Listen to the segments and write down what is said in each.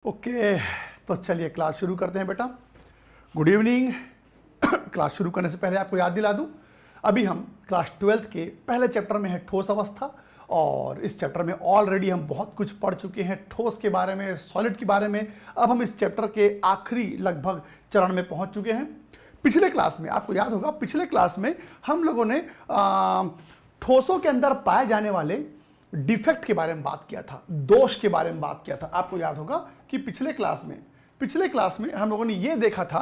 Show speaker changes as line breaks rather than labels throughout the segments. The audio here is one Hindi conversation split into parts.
ओके, तो चलिए क्लास शुरू करते हैं बेटा। Good evening. क्लास शुरू करने से पहले आपको याद दिला दूं, अभी हम क्लास 12th के पहले चैप्टर में है ठोस अवस्था, और इस चैप्टर में ऑलरेडी हम बहुत कुछ पढ़ चुके हैं ठोस के बारे में, सॉलिड के बारे में। अब हम इस चैप्टर के आखिरी लगभग चरण में पहुंच चुके हैं। पिछले क्लास में आपको याद होगा, पिछले क्लास में हम लोगों ने ठोसों के अंदर पाए जाने वाले डिफेक्ट के बारे में बात किया था, दोष के बारे में बात किया था। आपको याद होगा कि पिछले क्लास में हम लोगों ने यह देखा था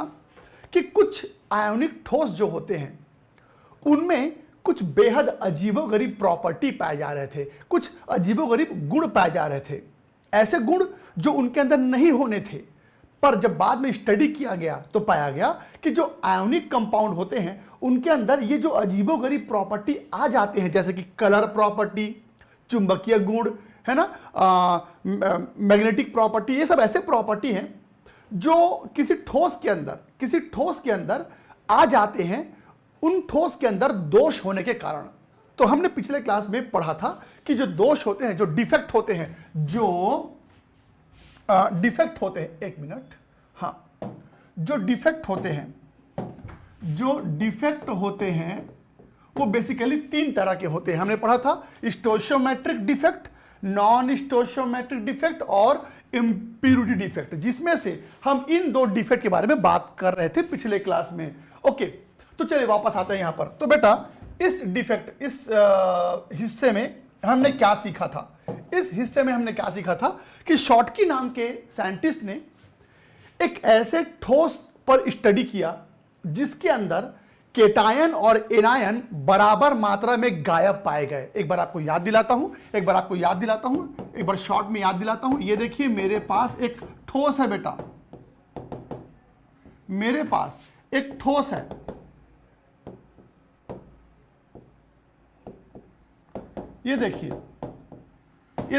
कि कुछ आयोनिक ठोस जो होते हैं उनमें कुछ बेहद अजीबोगरीब प्रॉपर्टी पाए जा रहे थे, कुछ अजीबोगरीब गुण पाए जा रहे थे, ऐसे गुण जो उनके अंदर नहीं होने थे। पर जब बाद में स्टडी किया गया तो पाया गया कि जो आयोनिक कंपाउंड होते हैं उनके अंदर ये जो अजीबोगरीब प्रॉपर्टी आ जाते हैं, जैसे कि कलर प्रॉपर्टी, चुंबकीय गुण, है ना, मैग्नेटिक प्रॉपर्टी, ये सब ऐसे प्रॉपर्टी हैं जो किसी ठोस के अंदर आ जाते हैं, उन ठोस के अंदर दोष होने के कारण। तो हमने पिछले क्लास में पढ़ा था कि जो दोष होते हैं, जो डिफेक्ट होते हैं, एक मिनट, हाँ, जो डिफेक्ट होते हैं वो बेसिकली तीन तरह के होते हैं। हमने पढ़ा था stoichiometric defect, non stoichiometric defect और इम्प्यूरिटी डिफेक्ट, जिसमें से हम इन दो डिफेक्ट के बारे में बात कर रहे थे पिछले क्लास में। ओके, तो चलिए वापस आते हैं यहां पर। तो बेटा इस हिस्से में हमने क्या सीखा था? इस हिस्से में हमने क्या सीखा था कि शॉटकी नाम के साइंटिस्ट ने एक ऐसे ठोस पर स्टडी किया जिसके अंदर केटायन और एनायन बराबर मात्रा में गायब पाए गए। एक बार आपको याद दिलाता हूं, एक बार शॉर्ट में याद दिलाता हूं। ये देखिए, मेरे पास एक ठोस है बेटा, मेरे पास एक ठोस है, ये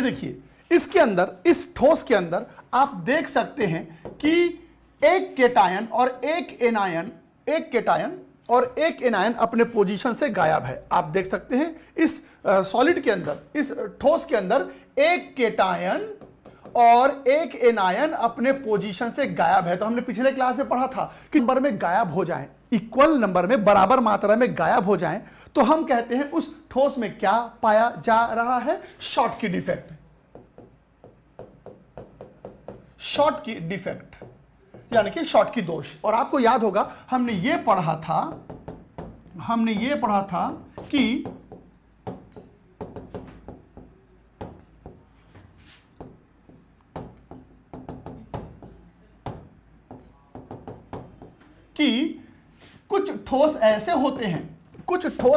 देखिए, इसके अंदर, इस ठोस के अंदर आप देख सकते हैं कि एक केटायन और एक एनायन अपने पोजीशन से गायब है। आप देख सकते हैं इस सॉलिड के अंदर, इस ठोस के अंदर एक केटायन और एक एनायन अपने पोजीशन से गायब है। तो हमने पिछले क्लास में पढ़ा था कि नंबर में गायब हो जाएं, इक्वल नंबर में, बराबर मात्रा में गायब हो जाएं, तो हम कहते हैं उस ठोस में क्या पाया जा रहा है? शॉटकी डिफेक्ट, यानी कि शॉटकी दोष। और आपको याद होगा हमने ये पढ़ा था कि कुछ ठोस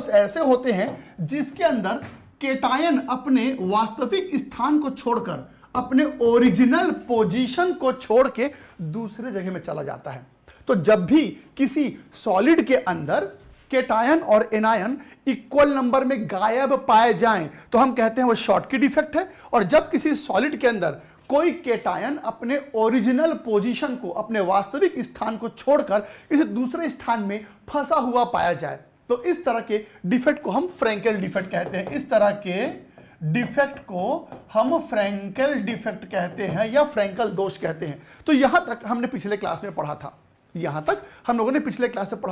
ऐसे होते हैं जिसके अंदर केटायन अपने वास्तविक स्थान को छोड़कर, अपने ओरिजिनल पोजीशन को छोड़ के दूसरे जगह में चला जाता है। तो जब भी किसी सॉलिड के अंदर केटायन और एनायन इक्वल नंबर में गायब पाए जाएं तो हम कहते हैं वो शॉटकी डिफेक्ट है। और जब किसी सॉलिड के अंदर कोई केटायन अपने ओरिजिनल पोजीशन को, अपने वास्तविक स्थान को छोड़कर किसी दूसरे स्थान में फंसा हुआ पाया जाए, तो इस तरह के डिफेक्ट को हम फ्रैंकेल डिफेक्ट कहते हैं। इस तरह के डिफेक्ट को हम फ्रैंकेल डिफेक्ट कहते हैं या फ्रैंकल दोष कहते हैं। तो यहां तक हमने पिछले क्लास में पढ़ा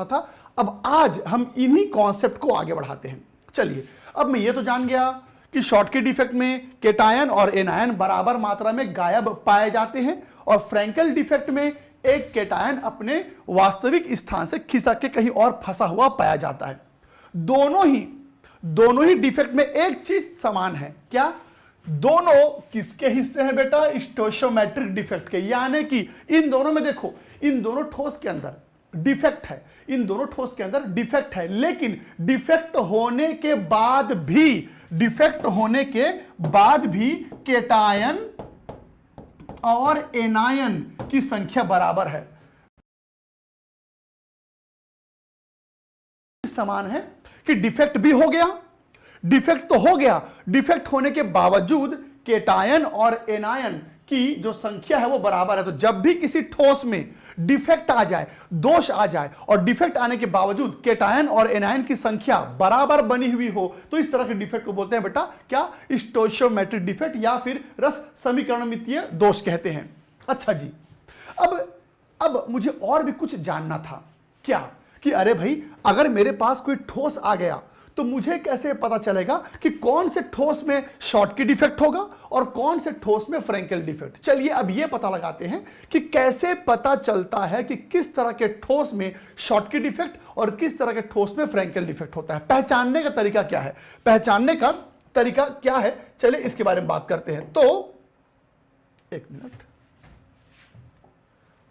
था, अब आज हम इन्हीं कॉन्सेप्ट को आगे बढ़ाते हैं। चलिए, अब मैं ये तो जान गया कि शॉटकी डिफेक्ट में केटायन और एनायन बराबर मात्रा में गायब पाए जाते हैं, और फ्रैंकल डिफेक्ट में एक केटायन अपने वास्तविक स्थान से खिसक के कहीं और फंसा हुआ पाया जाता है। दोनों ही डिफेक्ट में एक चीज समान है। क्या? दोनों किसके हिस्से हैं बेटा? स्टोशियोमेट्रिक डिफेक्ट के। यानी कि इन दोनों में देखो, इन दोनों ठोस के अंदर डिफेक्ट है, लेकिन डिफेक्ट होने के बाद भी केटायन और एनायन की संख्या बराबर है, समान है कि डिफेक्ट भी हो गया, डिफेक्ट होने के बावजूद केटायन और एनायन की जो संख्या है वो बराबर है। तो जब भी किसी ठोस में डिफेक्ट आ जाए, दोष आ जाए, और डिफेक्ट आने के बावजूद केटायन और एनायन की संख्या बराबर बनी हुई हो, तो इस तरह के डिफेक्ट को बोलते हैं बेटा क्या? स्टोइचियोमेट्रिक डिफेक्ट या फिर रस समीकरणमितीय दोष कहते हैं। अच्छा जी, अब मुझे और भी कुछ जानना था। क्या? कि अरे भाई, अगर मेरे पास कोई ठोस आ गया तो मुझे कैसे पता चलेगा कि कौन से ठोस में शॉटकी डिफेक्ट होगा और कौन से ठोस में फ्रेंकेल डिफेक्ट। चलिए अब यह पता लगाते हैं कि कैसे पता चलता है कि किस तरह के ठोस में शॉटकी डिफेक्ट और किस तरह के ठोस में फ्रेंकेल डिफेक्ट होता है। पहचानने का तरीका क्या है? पहचानने का तरीका क्या है, चलिए इसके बारे में बात करते हैं। तो एक मिनट,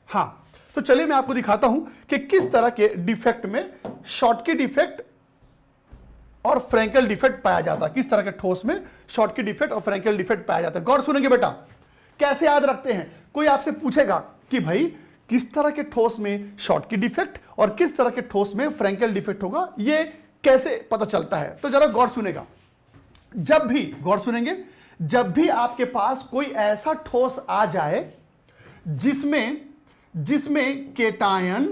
हां, तो चलिए मैं आपको दिखाता हूं कि किस तरह के डिफेक्ट में शॉटकी डिफेक्ट और फ्रेंकेल डिफेक्ट पाया जाता है, किस तरह के ठोस में शॉटकी डिफेक्ट और फ्रेंकेल डिफेक्ट पाया जाता है। गौर सुनेंगे बेटा, कैसे याद रखते हैं? कोई आपसे पूछेगा कि भाई किस तरह के ठोस में शॉटकी डिफेक्ट और किस तरह के ठोस में फ्रेंकेल डिफेक्ट होगा, ये कैसे पता चलता है? तो जरा गौर सुनेगा, जब भी, गौर सुनेंगे, जब भी आपके पास कोई ऐसा ठोस आ जाए जिसमें केटायन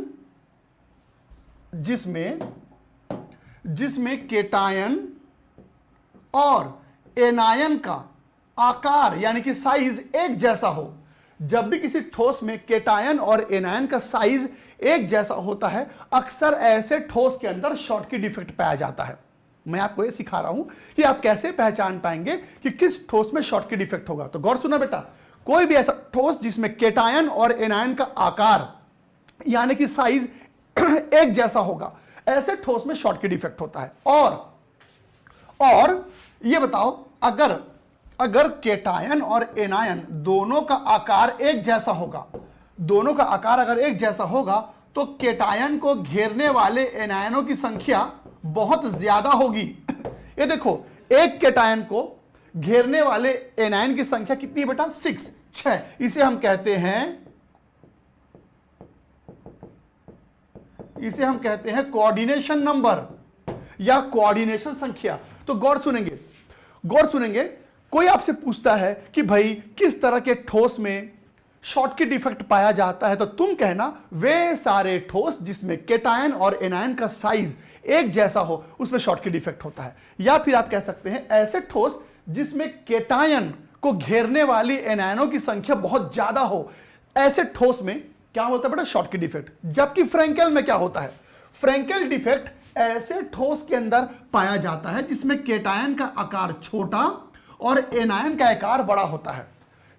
और एनायन का आकार यानी कि साइज एक जैसा हो, जब भी किसी ठोस में केटायन और एनायन का साइज एक जैसा होता है, अक्सर ऐसे ठोस के अंदर शॉटकी डिफेक्ट पाया जाता है। मैं आपको यह सिखा रहा हूं कि आप कैसे पहचान पाएंगे कि किस ठोस में शॉटकी डिफेक्ट होगा। तो गौर सुना बेटा, कोई भी ऐसा ठोस जिसमें केटायन और एनायन का आकार यानी कि साइज एक जैसा होगा, ऐसे ठोस में शॉटकी डिफेक्ट होता है। और ये बताओ, अगर केटायन और एनायन दोनों का आकार एक जैसा होगा, दोनों का आकार अगर एक जैसा होगा, तो केटायन को घेरने वाले एनायनों की संख्या बहुत ज्यादा होगी। ये देखो, एक केटायन को घेरने वाले एनायन की संख्या कितनी है बेटा? 6। इसे हम कहते हैं कोऑर्डिनेशन नंबर या कोऑर्डिनेशन संख्या। तो गौर सुनेंगे, कोई आपसे पूछता है कि भाई किस तरह के ठोस में शॉटकी डिफेक्ट पाया जाता है, तो तुम कहना वे सारे ठोस जिसमें केटायन और एनायन का साइज एक जैसा हो, उसमें शॉटकी डिफेक्ट होता है। या फिर आप कह सकते हैं ऐसे ठोस जिसमें केटायन को घेरने वाली एनायनों की संख्या बहुत ज्यादा हो, ऐसे ठोस में क्या होता है बेटा? Schottky defect. जबकि फ्रेंकेल में क्या होता है? फ्रेंकेल डिफेक्ट ऐसे ठोस के अंदर पाया जाता है जिसमें केटायन का आकार छोटा और एनायन का आकार बड़ा होता है।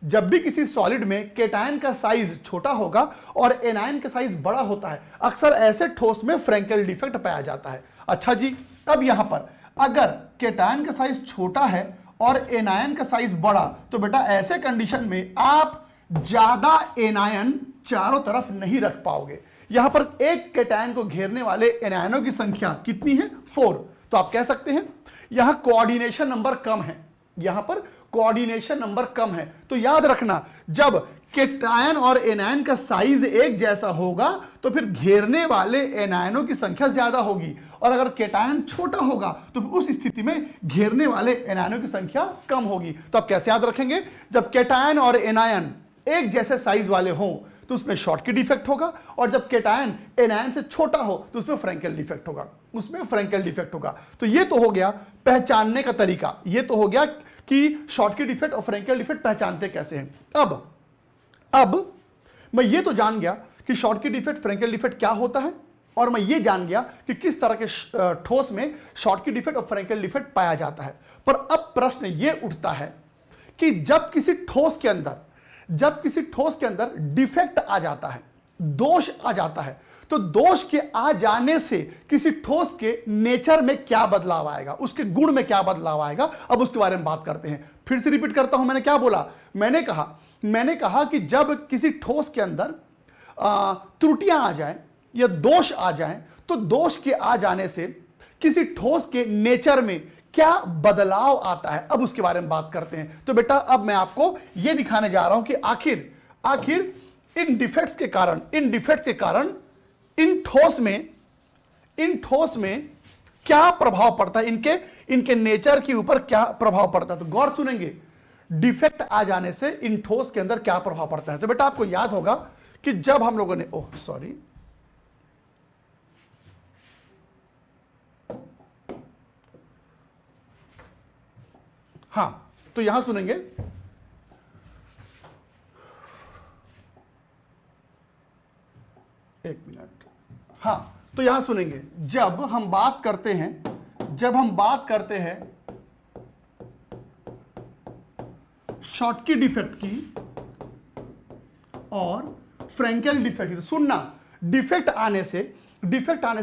जब भी किसी सॉलिड में केटायन का साइज छोटा होगा और एनायन का साइज बड़ा होता है, अक्सर ऐसे ठोस में फ्रेंकेल डिफेक्ट पाया जाता है। अच्छा जी, अब यहां पर अगर केटायन का साइज छोटा है और एनायन का साइज बड़ा, तो बेटा ऐसे कंडीशन में आप ज्यादा एनायन चारों तरफ नहीं रख पाओगे। यहां पर एक केटायन को घेरने वाले एनायनों की संख्या कितनी है? 4। तो आप कह सकते हैं यहां कोऑर्डिनेशन नंबर कम है, यहां पर कोऑर्डिनेशन नंबर कम है। तो याद रखना, जब केटायन और एनायन का साइज एक जैसा होगा तो फिर घेरने वाले एनायनों की संख्या ज्यादा होगी, और अगर केटायन छोटा होगा तो उस स्थिति में घेरने वाले एनायनों की संख्या कम होगी। तो आप कैसे याद रखेंगे? जब केटायन और एनायन एक जैसे साइज वाले हों तो उसमें शॉटकी डिफेक्ट होगा, और जब केटायन एनायन से छोटा हो तो उसमें फ्रेंकेल डिफेक्ट होगा। तो ये तो हो गया पहचानने का तरीका, ये तो हो गया कि शॉटकी डिफेक्ट और फ्रेंकेल डिफेक्ट पहचानते कैसे हैं। अब मैं ये तो जान गया कि शॉटकी डिफेक्ट फ्रेंकेल डिफेक्ट क्या होता है, और मैं ये जान गया कि किस तरह के ठोस में शॉटकी डिफेक्ट और फ्रेंकेल डिफेक्ट पाया जाता है। पर अब प्रश्न ये उठता है कि जब किसी ठोस के अंदर डिफेक्ट आ जाता है, दोष आ जाता है, तो दोष के आ जाने से किसी ठोस के नेचर में क्या बदलाव आएगा, उसके गुण में क्या बदलाव आएगा, अब उसके बारे में बात करते हैं। फिर से रिपीट करता हूं, मैंने क्या बोला? मैंने कहा कि जब किसी ठोस के अंदर त्रुटियां आ जाएं या दोष आ जाएं, तो दोष के आ जाने से किसी ठोस के नेचर में क्या बदलाव आता है, अब उसके बारे में बात करते हैं। तो बेटा अब मैं आपको यह दिखाने जा रहा हूं कि आखिर इन डिफेक्ट्स के कारण इन ठोस में क्या प्रभाव पड़ता है, इनके नेचर के ऊपर क्या प्रभाव पड़ता है। तो गौर सुनेंगे, डिफेक्ट आ जाने से इन ठोस के अंदर क्या प्रभाव पड़ता है। तो बेटा आपको याद होगा कि जब हम लोगों ने हाँ, तो यहां सुनेंगे, एक मिनट, हाँ, तो यहां सुनेंगे, जब हम बात करते हैं शॉटकी डिफेक्ट की और फ्रैंकेल डिफेक्ट की, तो सुनना, डिफेक्ट आने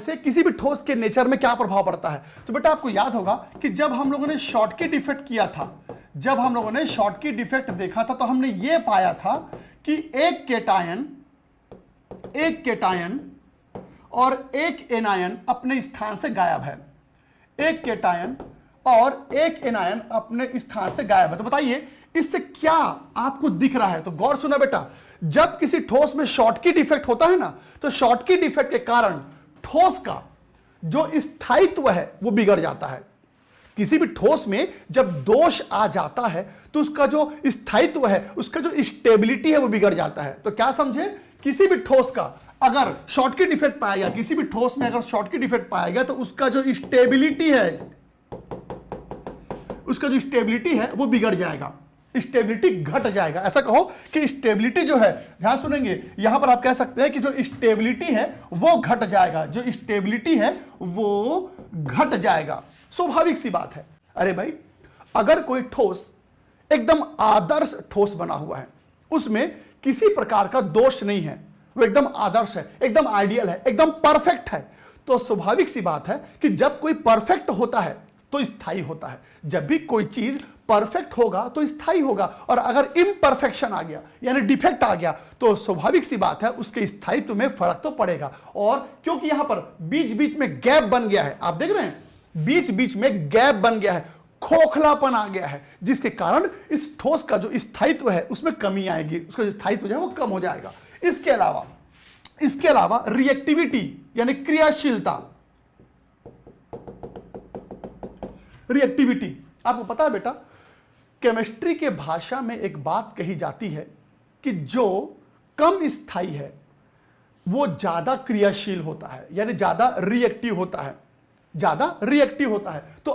से किसी भी ठोस के नेचर में क्या प्रभाव पड़ता है। तो बेटा आपको याद होगा कि जब हम लोगों ने शॉटकी डिफेक्ट किया था, जब हम लोगों ने शॉटकी डिफेक्ट देखा था, तो हमने यह पाया था कि एक केटायन और एक एनायन अपने स्थान से गायब है, एक केटायन और एक एनायन अपने स्थान से गायब है। तो बताइए इससे क्या आपको दिख रहा है। तो गौर सुना बेटा, जब किसी ठोस में शॉटकी डिफेक्ट होता है ना, तो शॉटकी डिफेक्ट के कारण ठोस का जो स्थायित्व है वो बिगड़ जाता है। किसी भी ठोस में जब दोष आ जाता है तो उसका जो स्थायित्व है, उसका जो स्टेबिलिटी है वो बिगड़ जाता है। तो क्या समझे, किसी भी ठोस का अगर शॉटकी डिफेक्ट पाया गया, किसी भी ठोस में अगर शॉटकी डिफेक्ट पाया गया, तो उसका जो स्टेबिलिटी है वो बिगड़ जाएगा, स्टेबिलिटी घट जाएगा। ऐसा कहो कि स्टेबिलिटी जो है, ध्यान सुनेंगे, यहां पर आप कह सकते हैं कि जो स्टेबिलिटी है वो घट जाएगा, जो स्टेबिलिटी है वो घट जाएगा। स्वाभाविक सी बात है। अरे भाई, अगर कोई ठोस एकदम आदर्श ठोस बना हुआ है, उसमें किसी प्रकार का दोष नहीं है, वो एकदम आदर्श है, एकदम आइडियल है, एकदम परफेक्ट है, तो स्वाभाविक सी बात है कि जब कोई परफेक्ट होता है तो स्थायी होता है। जब भी कोई चीज परफेक्ट होगा तो स्थायी होगा, और अगर इम्परफेक्शन आ गया यानी डिफेक्ट आ गया तो स्वाभाविक सी बात है उसके स्थायित्व में फर्क तो पड़ेगा। और क्योंकि यहां पर बीच बीच में गैप बन गया है, आप देख रहे हैं बीच बीच में गैप बन गया है, खोखलापन आ गया है, जिसके कारण इस ठोस का जो स्थायित्व है उसमें कमी आएगी, उसका जो स्थायित्व है वो कम हो जाएगा। इसके अलावा रिएक्टिविटी यानी क्रियाशीलता, रिएक्टिविटी, आपको पता है बेटा, केमिस्ट्री के भाषा में एक बात कही जाती है कि जो कम स्थायी है वो ज्यादा क्रियाशील होता है, यानी ज्यादा रिएक्टिव होता है। तो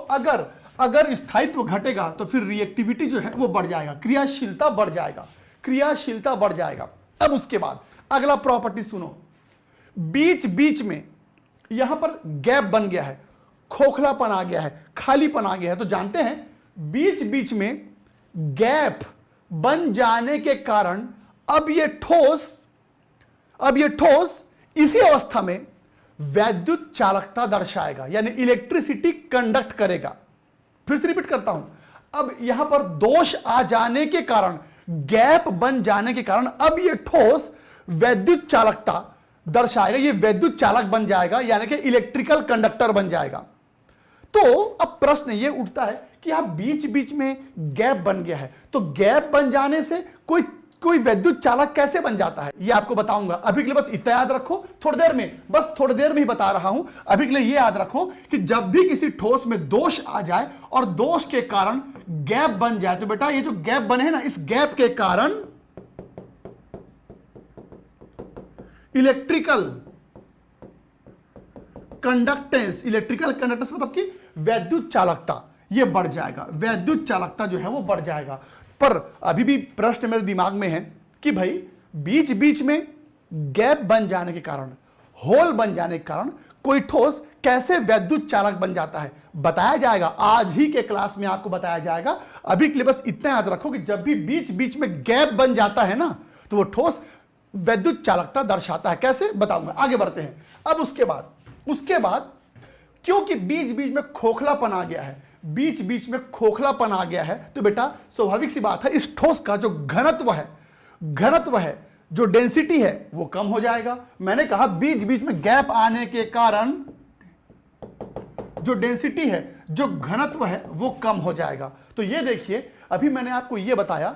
अगर स्थायित्व घटेगा तो फिर रिएक्टिविटी जो है वो बढ़ जाएगा, क्रियाशीलता बढ़ जाएगा। अब उसके बाद अगला प्रॉपर्टी सुनो, बीच बीच में यहां पर गैप बन गया है, खोखलापन आ गया है, खालीपन आ गया है। तो जानते हैं बीच बीच में गैप बन जाने के कारण अब ये ठोस इसी अवस्था में वैद्युत चालकता दर्शाएगा, यानी इलेक्ट्रिसिटी कंडक्ट करेगा। फिर से रिपीट करता हूं, अब यहां पर दोष आ जाने के कारण, गैप बन जाने के कारण अब ये ठोस वैद्युत चालकता दर्शाएगा, ये वैद्युत चालक बन जाएगा, यानी कि इलेक्ट्रिकल कंडक्टर बन जाएगा। तो अब प्रश्न ये उठता है कि आप बीच बीच में गैप बन गया है, तो गैप बन जाने से कोई वैद्युत चालक कैसे बन जाता है, ये आपको बताऊंगा। अभी के लिए बस इतना याद रखो, थोड़ी देर में ही बता रहा हूं। अभी के लिए ये याद रखो कि जब भी किसी ठोस में दोष आ जाए और दोष के कारण गैप बन जाए, तो बेटा ये जो गैप बने हैं ना, इस गैप के कारण इलेक्ट्रिकल कंडक्टेंस मतलब कि वैद्युत चालकता ये बढ़ जाएगा, वैद्युत चालकता जो है वो बढ़ जाएगा। पर अभी भी प्रश्न मेरे दिमाग में है कि भाई बीच बीच में गैप बन जाने के कारण, होल बन जाने के कारण कोई ठोस कैसे वैद्युत चालक बन जाता है, बताया जाएगा, आज ही के क्लास में आपको बताया जाएगा। अभी के लिए बस इतना याद रखो कि जब भी बीच बीच में गैप बन जाता है ना, तो वो ठोस वैद्युत चालकता दर्शाता है। कैसे बताऊंगा, आगे बढ़ते हैं। अब उसके बाद क्योंकि बीच बीच में खोखलापन आ गया है, तो बेटा स्वाभाविक सी बात है इस ठोस का जो घनत्व है, जो डेंसिटी है वो कम हो जाएगा। मैंने कहा बीच बीच में गैप आने के कारण जो डेंसिटी है, जो घनत्व है वो कम हो जाएगा। तो ये देखिए, अभी मैंने आपको ये बताया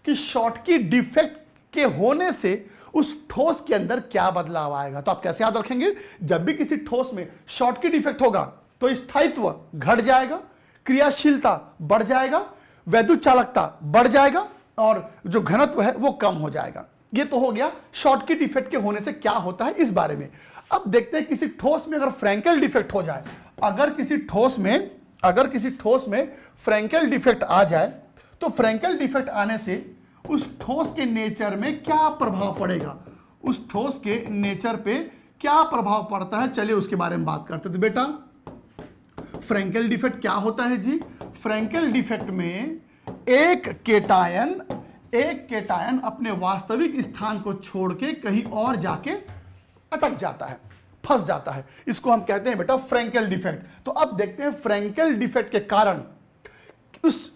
कि शॉटकी डिफेक्ट के होने से उस ठोस के अंदर क्या बदलाव आएगा। तो आप कैसे याद रखेंगे, जब भी किसी ठोस में शॉटकी डिफेक्ट होगा तो स्थायित्व घट जाएगा, क्रियाशीलता बढ़ जाएगा, वैद्युत चालकता बढ़ जाएगा, और जो घनत्व है वो कम हो जाएगा। ये तो हो गया शॉटकी डिफेक्ट के होने से क्या होता है इस बारे में। अब देखते हैं किसी ठोस में अगर फ्रैंकेल डिफेक्ट हो जाए, अगर किसी ठोस में फ्रैंकेल डिफेक्ट आ जाए, तो फ्रैंकेल डिफेक्ट आने से उस ठोस के नेचर में क्या प्रभाव पड़ेगा, उस ठोस के नेचर पे क्या प्रभाव पड़ता है, चलिए उसके बारे में बात करते हैं। तो बेटा फ्रैंकेल डिफेक्ट क्या होता है जी? फ्रैंकेल डिफेक्ट में एक केटायन अपने वास्तविक स्थान को छोड़ के कहीं और जाके अटक जाता है, फंस जाता है। इसको हम कहते हैं बेटा फ्रैंकेल डिफेक्ट। तो अब देखते हैं फ्रैंकेल डिफेक्ट के कारण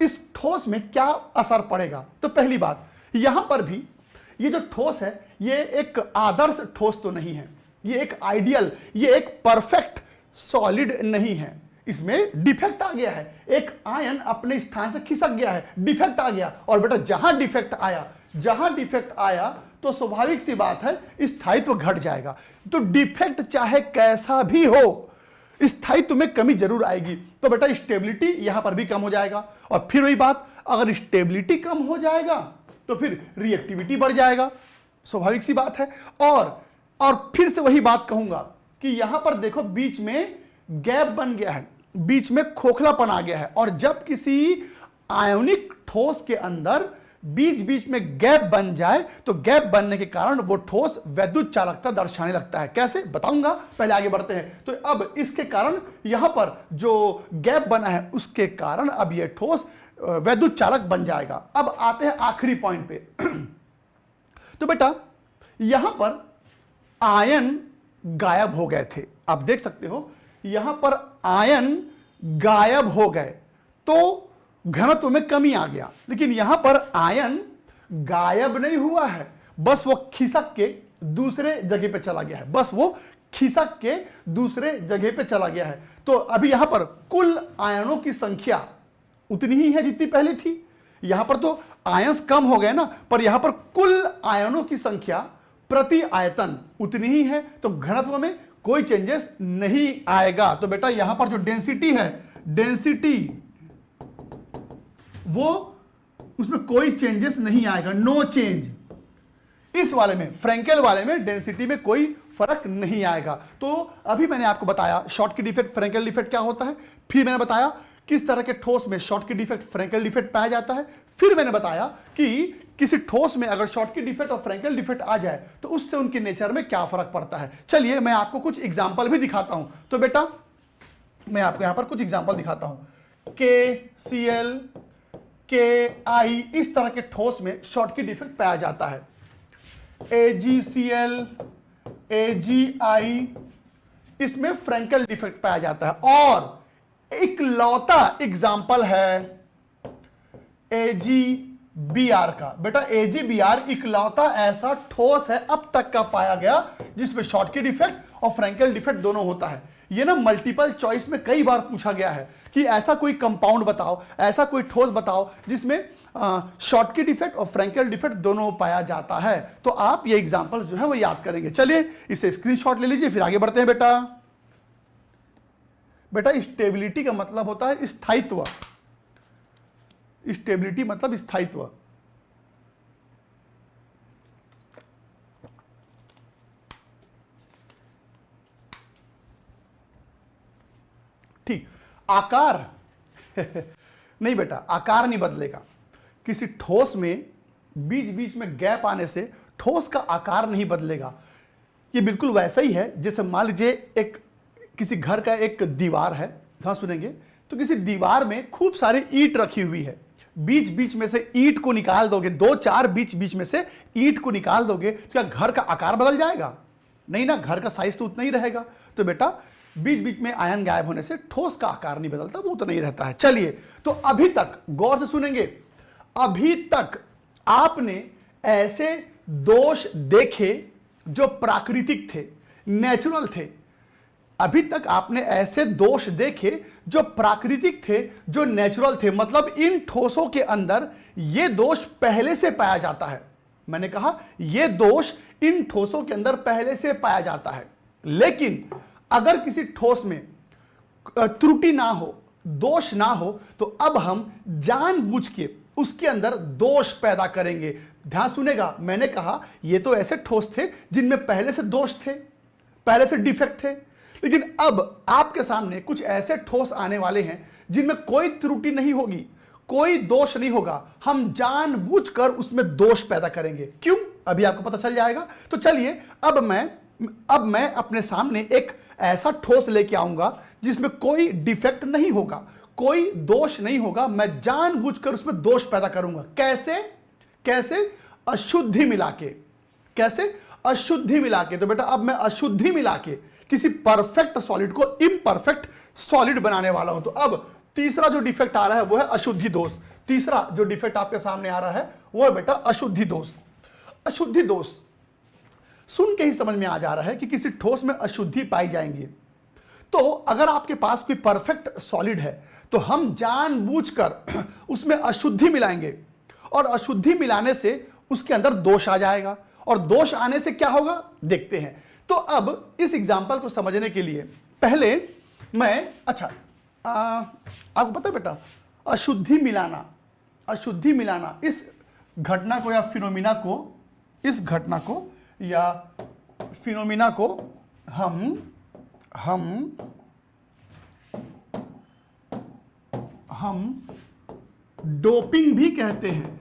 इस ठोस में क्या असर पड़ेगा। तो पहली बात, यहां पर भी ये जो ठोस है ये एक आदर्श ठोस तो नहीं है, ये एक आइडियल, ये एक परफेक्ट सॉलिड नहीं है, इसमें डिफेक्ट आ गया है। एक आयन अपने स्थान से खिसक गया है, डिफेक्ट आ गया। और बेटा जहां डिफेक्ट आया तो स्वाभाविक सी बात है स्थायित्व घट जाएगा। तो डिफेक्ट चाहे कैसा भी हो, स्थायित्व में कमी जरूर आएगी। तो बेटा स्टेबिलिटी यहां पर भी कम हो जाएगा। और फिर वही बात, अगर स्टेबिलिटी कम हो जाएगा तो फिर रिएक्टिविटी बढ़ जाएगा, स्वाभाविक सी बात है। और फिर से वही बात कहूंगा कि यहां पर देखो बीच में गैप बन गया है, बीच में खोखलापन आ गया है। और जब किसी आयोनिक ठोस के अंदर बीच बीच में गैप बन जाए तो गैप बनने के कारण वो ठोस वैद्युत चालकता दर्शाने लगता है। कैसे बताऊंगा, पहले आगे बढ़ते हैं। तो अब इसके कारण यहां पर जो गैप बना है उसके कारण अब ये ठोस वैद्युत चालक बन जाएगा। अब आते हैं आखिरी पॉइंट पे। तो बेटा यहां पर आयन गायब हो गए थे, आप देख सकते हो यहां पर आयन गायब हो गए तो घनत्व में कमी आ गया। लेकिन यहां पर आयन गायब नहीं हुआ है, बस वो खिसक के दूसरे जगह पे चला गया है, बस वो खिसक के दूसरे जगह पे चला गया है। तो अभी यहां पर कुल आयनों की संख्या उतनी ही है जितनी पहले थी। यहां पर तो आयंस कम हो गए ना, पर यहां पर कुल आयनों की संख्या प्रति आयतन उतनी ही है। तो घनत्व में कोई चेंजेस नहीं आएगा। तो बेटा यहां पर जो डेंसिटी है, डेंसिटी वो उसमें कोई चेंजेस नहीं आएगा, नो चेंज। इस वाले में, फ्रैंकेल वाले में डेंसिटी में कोई फर्क नहीं आएगा। तो अभी मैंने आपको बताया शॉर्टकी डिफेक्ट, फ्रैंकेल डिफेक्ट क्या होता है। फिर मैंने बताया किस तरह के ठोस में शॉर्टकी डिफेक्ट, फ्रैंकेल डिफेक्ट पाया जाता है। फिर मैंने बताया कि किसी ठोस में अगर शॉर्टकी डिफेक्ट और फ्रैंकेल डिफेक्ट आ जाए तो उससे उनके नेचर में क्या फर्क पड़ता है। चलिए मैं आपको कुछ एग्जांपल भी दिखाता हूं। तो बेटा मैं आपको यहां पर कुछ एग्जांपल दिखाता हूं। KCl, KI, इस तरह के ठोस में शॉर्टकी डिफेक्ट पाया जाता है। AgCl, AgI, इसमें फ्रैंकेल डिफेक्ट पाया जाता है। और इकलौता एग्जांपल है AgBr का। बेटा AgBr इकलौता ऐसा ठोस है अब तक का पाया गया जिसमें शॉर्टकी डिफेक्ट और फ्रैंकेल डिफेक्ट दोनों होता है। ये ना मल्टीपल चॉइस में कई बार पूछा गया है कि ऐसा कोई कंपाउंड बताओ, ऐसा कोई ठोस बताओ जिसमें शॉर्टकी डिफेक्ट और फ्रैंकेल डिफेक्ट दोनों पाया जाता है। तो आप ये एग्जांपल्स जो है वो याद करेंगे। चलिए इसे स्क्रीनशॉट ले लीजिए, फिर आगे बढ़ते हैं। बेटा स्टेबिलिटी का मतलब होता है स्थायित्व। स्टेबिलिटी मतलब स्थायित्व। ठीक, आकार नहीं बेटा, आकार नहीं बदलेगा। किसी ठोस में बीच बीच में गैप आने से ठोस का आकार नहीं बदलेगा। ये बिल्कुल वैसा ही है जैसे मान लीजिए एक किसी घर का एक दीवार है, हाँ सुनेंगे, तो किसी दीवार में खूब सारी ईंट रखी हुई है। बीच बीच में से ईंट को निकाल दोगे, 2-4 बीच बीच में से ईंट को निकाल दोगे तो क्या घर का आकार बदल जाएगा? नहीं ना, घर का साइज तो उतना ही रहेगा। तो बेटा बीच बीच में आयन गायब होने से ठोस का आकार नहीं बदलता, वो तो नहीं रहता है। चलिए, तो अभी तक गौर से सुनेंगे, अभी तक आपने ऐसे दोष देखे जो प्राकृतिक थे, नेचुरल थे। अभी तक आपने ऐसे दोष देखे जो प्राकृतिक थे, जो नेचुरल थे। मतलब इन ठोसों के अंदर यह दोष पहले से पाया जाता है। मैंने कहा यह दोष इन ठोसों के अंदर पहले से पाया जाता है। लेकिन अगर किसी ठोस में त्रुटि ना हो, दोष ना हो, तो अब हम जानबूझ के उसके अंदर दोष पैदा करेंगे। ध्यान सुनेगा, मैंने कहा ये तो ऐसे ठोस थे जिनमें पहले से दोष थे, पहले से डिफेक्ट थे। लेकिन अब आपके सामने कुछ ऐसे ठोस आने वाले हैं जिनमें कोई त्रुटि नहीं होगी, कोई दोष नहीं होगा। हम जानबूझकर उसमें दोष पैदा करेंगे। क्यों? अभी आपको पता चल जाएगा। तो चलिए अब मैं अब मैं अपने सामने एक ऐसा ठोस लेके आऊंगा जिसमें कोई डिफेक्ट नहीं होगा, कोई दोष नहीं होगा, मैं जानबूझकर उसमें दोष पैदा करूंगा। कैसे? कैसे? अशुद्धि मिला के। कैसे? अशुद्धि मिला के। तो बेटा अब मैं अशुद्धि मिला के किसी परफेक्ट सॉलिड को इम्परफेक्ट सॉलिड बनाने वाला हूं। तो अब तीसरा जो डिफेक्ट आ रहा है वो है अशुद्धि दोष। तीसरा जो डिफेक्ट आपके सामने आ रहा है वो है बेटा अशुद्धि दोष। अशुद्धि दोष सुन के ही समझ में आ जा रहा है कि किसी ठोस में अशुद्धि पाई जाएंगी। तो अगर आपके पास कोई परफेक्ट सॉलिड है तो हम जानबूझकर उसमें अशुद्धि मिलाएंगे, और अशुद्धि मिलाने से उसके अंदर दोष आ जाएगा, और दोष आने से क्या होगा देखते हैं। तो अब इस एग्जाम्पल को समझने के लिए पहले मैं आपको पता है बेटा अशुद्धि मिलाना इस घटना को या फिनोमिना को, इस घटना को या फिनोमिना को हम डोपिंग भी कहते हैं।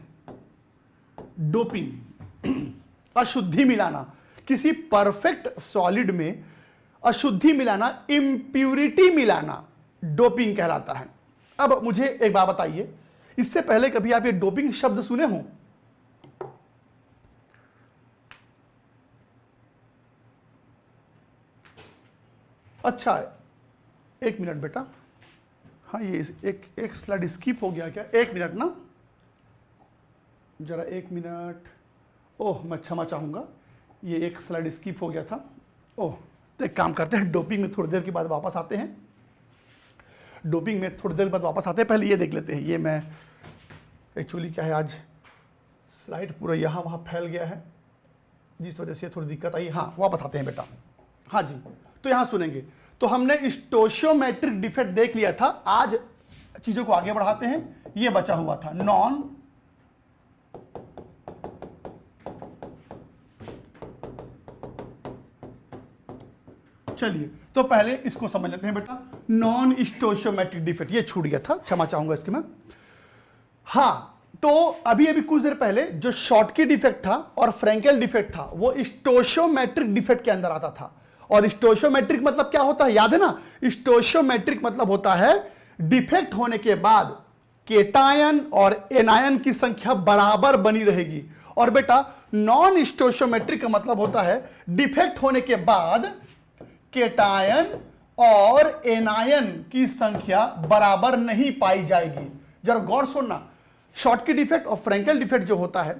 डोपिंग, अशुद्धि मिलाना, किसी परफेक्ट सॉलिड में अशुद्धि मिलाना, इंप्यूरिटी मिलाना डोपिंग कहलाता है। अब मुझे एक बात बताइए, इससे पहले कभी आप ये डोपिंग शब्द सुने हो? अच्छा, एक मिनट बेटा, हाँ ये एक स्लाइड स्किप हो गया क्या? एक मिनट ना, जरा एक मिनट। ओह, मैं क्षमा चाहूँगा, ये एक स्लाइड स्किप हो गया था। ओह, तो एक काम करते हैं, डोपिंग में थोड़ी देर के बाद वापस आते हैं। डोपिंग में थोड़ी देर बाद वापस आते हैं, पहले ये देख लेते हैं। ये मैं एक्चुअली क्या है, आज स्लाइड पूरा यहाँ वहाँ फैल गया है, जिस वजह से थोड़ी दिक्कत आई। हाँ, वापस आते हैं बेटा। हाँ जी, तो यहाँ सुनेंगे। तो हमने स्टोशियोमेट्रिक डिफेक्ट देख लिया था। आज चीज़ों को आगे बढ़ाते हैं। ये बचा हुआ था नॉन चलिए, तो पहले इसको समझ लेते हैं बेटा। नॉन स्टोशियोमेट्रिक डिफेक्ट, ये छूट गया था, क्षमा चाहूंगा इसके में। हाँ, तो अभी कुछ देर पहले जो शॉर्टकी डिफेक्ट था और फ्रैंकेल डिफेक्ट था वो स्टोशियोमेट्रिक डिफेक्ट के अंदर आता था। और स्टोशियोमेट्रिक मतलब क्या होता है, याद है ना? स्टोशियोमेट्रिक मतलब होता है डिफेक्ट होने के बाद केटायन और एनायन की संख्या बराबर बनी रहेगी। और बेटा नॉन स्टोशियोमेट्रिक का मतलब होता है डिफेक्ट होने के बाद केटायन और एनायन की संख्या बराबर नहीं पाई जाएगी। जरा गौर सुनना, शॉर्टकी डिफेक्ट और फ्रैंकेल डिफेक्ट जो होता है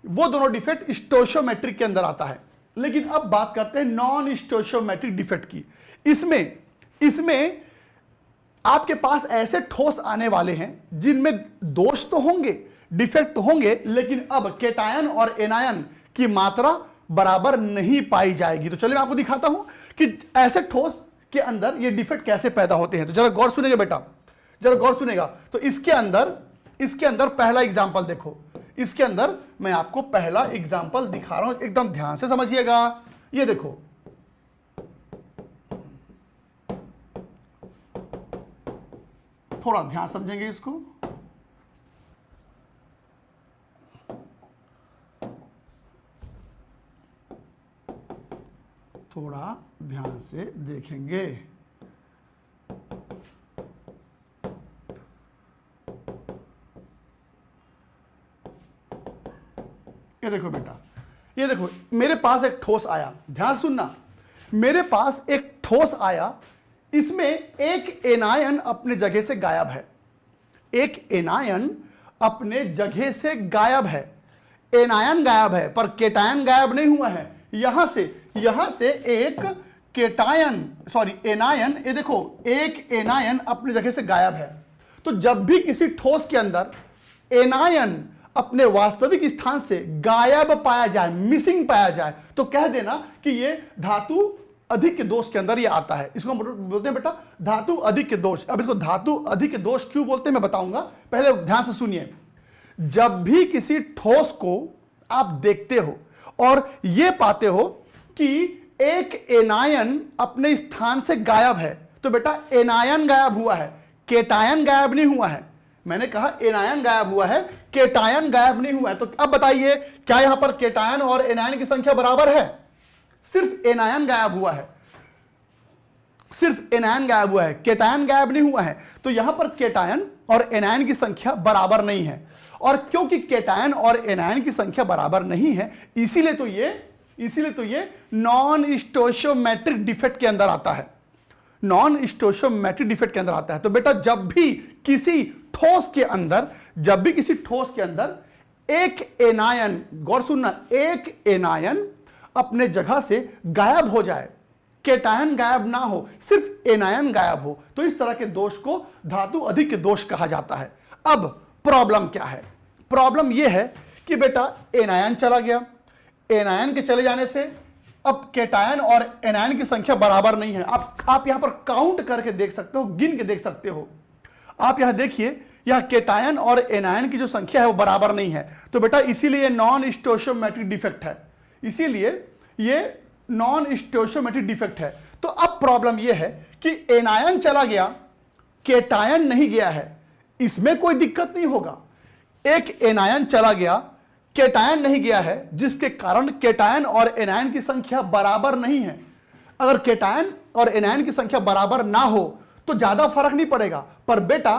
वो दोनों डिफेक्ट स्टोशियोमेट्रिक के अंदर आता है। लेकिन अब बात करते हैं नॉन स्टोशियोमेट्रिक डिफेक्ट की। इसमें आपके पास ऐसे ठोस आने वाले हैं जिनमें दोष तो होंगे, डिफेक्ट तो होंगे, लेकिन अब केटायन और एनायन की मात्रा बराबर नहीं पाई जाएगी। तो चलिए मैं आपको दिखाता हूं कि ऐसे ठोस के अंदर ये डिफेक्ट कैसे पैदा होते हैं। तो जरा गौर सुनेगा बेटा, जरा गौर सुनेगा। तो इसके अंदर पहला एग्जांपल देखो। इसके अंदर मैं आपको पहला एग्जांपल दिखा रहा हूं, एकदम ध्यान से समझिएगा। ये देखो, थोड़ा ध्यान समझेंगे इसको। थोड़ा ध्यान से देखेंगे। ये देखो बेटा, ये देखो, मेरे पास एक ठोस आया। ध्यान सुनना, मेरे पास एक ठोस आया, इसमें एक एनायन अपने जगह से गायब है। एक एनायन अपने जगह से गायब है। एनायन गायब है पर केटायन गायब नहीं हुआ है। यहां से एक एनायन, ये देखो, एक एनायन अपनी जगह से गायब है। तो जब भी किसी ठोस के अंदर एनायन अपने वास्तविक स्थान से गायब पाया जाए, मिसिंग पाया जाए, तो कह देना कि ये धातु अधिक के दोष के अंदर ये आता है। इसको हम बोलते हैं बेटा धातु अधिक के दोष। अब इसको धातु अधिक के दोष क्यों बोलते हैं मैं बताऊंगा, पहले ध्यान से सुनिए। जब भी किसी ठोस को आप देखते हो और ये पाते हो कि एक एनायन अपने स्थान से गायब है, तो बेटा एनायन गायब हुआ है, केटायन गायब नहीं हुआ है। मैंने कहा एनायन गायब हुआ है, केटायन गायब नहीं हुआ है। तो अब बताइए, क्या यहां पर केटायन और एनायन की संख्या बराबर है? सिर्फ एनायन गायब हुआ है, सिर्फ एनायन गायब हुआ है, केटायन गायब नहीं हुआ है। तो यहां पर केटायन और एनायन की संख्या बराबर नहीं है, और क्योंकि केटायन और एनायन की संख्या बराबर नहीं है, इसीलिए तो ये नॉन स्टोइचियोमेट्रिक डिफेक्ट के अंदर आता है, नॉन स्टोइचियोमेट्रिक डिफेक्ट के अंदर आता है। तो बेटा जब भी किसी ठोस के अंदर एक एनायन, गौर सुनना, एक एनायन अपने जगह से गायब हो जाए, केटायन गायब ना हो, सिर्फ एनायन गायब हो, तो इस तरह के दोष को धातु अधिक दोष कहा जाता है। अब प्रॉब्लम क्या है? प्रॉब्लम यह है कि बेटा एनायन चला गया, एनायन के चले जाने से अब केटायन और एनायन की संख्या बराबर नहीं है। आप यहां पर काउंट करके देख सकते हो, गिन के देख सकते हो। आप यहां देखिए, यह केटायन और एनायन की जो संख्या है वो बराबर नहीं है। तो बेटा इसीलिए नॉन स्टोइचियोमेट्रिक डिफेक्ट है, इसीलिए ये नॉन स्टोइचियोमेट्रिक डिफेक्ट है। तो अब प्रॉब्लम यह है कि एनायन चला गया, केटायन नहीं गया है, इसमें कोई दिक्कत नहीं होगा। एक एनायन चला गया, केटायन नहीं गया है, जिसके कारण केटायन और एनायन की संख्या बराबर नहीं है। अगर केटायन और एनायन की संख्या बराबर ना हो तो ज्यादा फर्क नहीं पड़ेगा, पर बेटा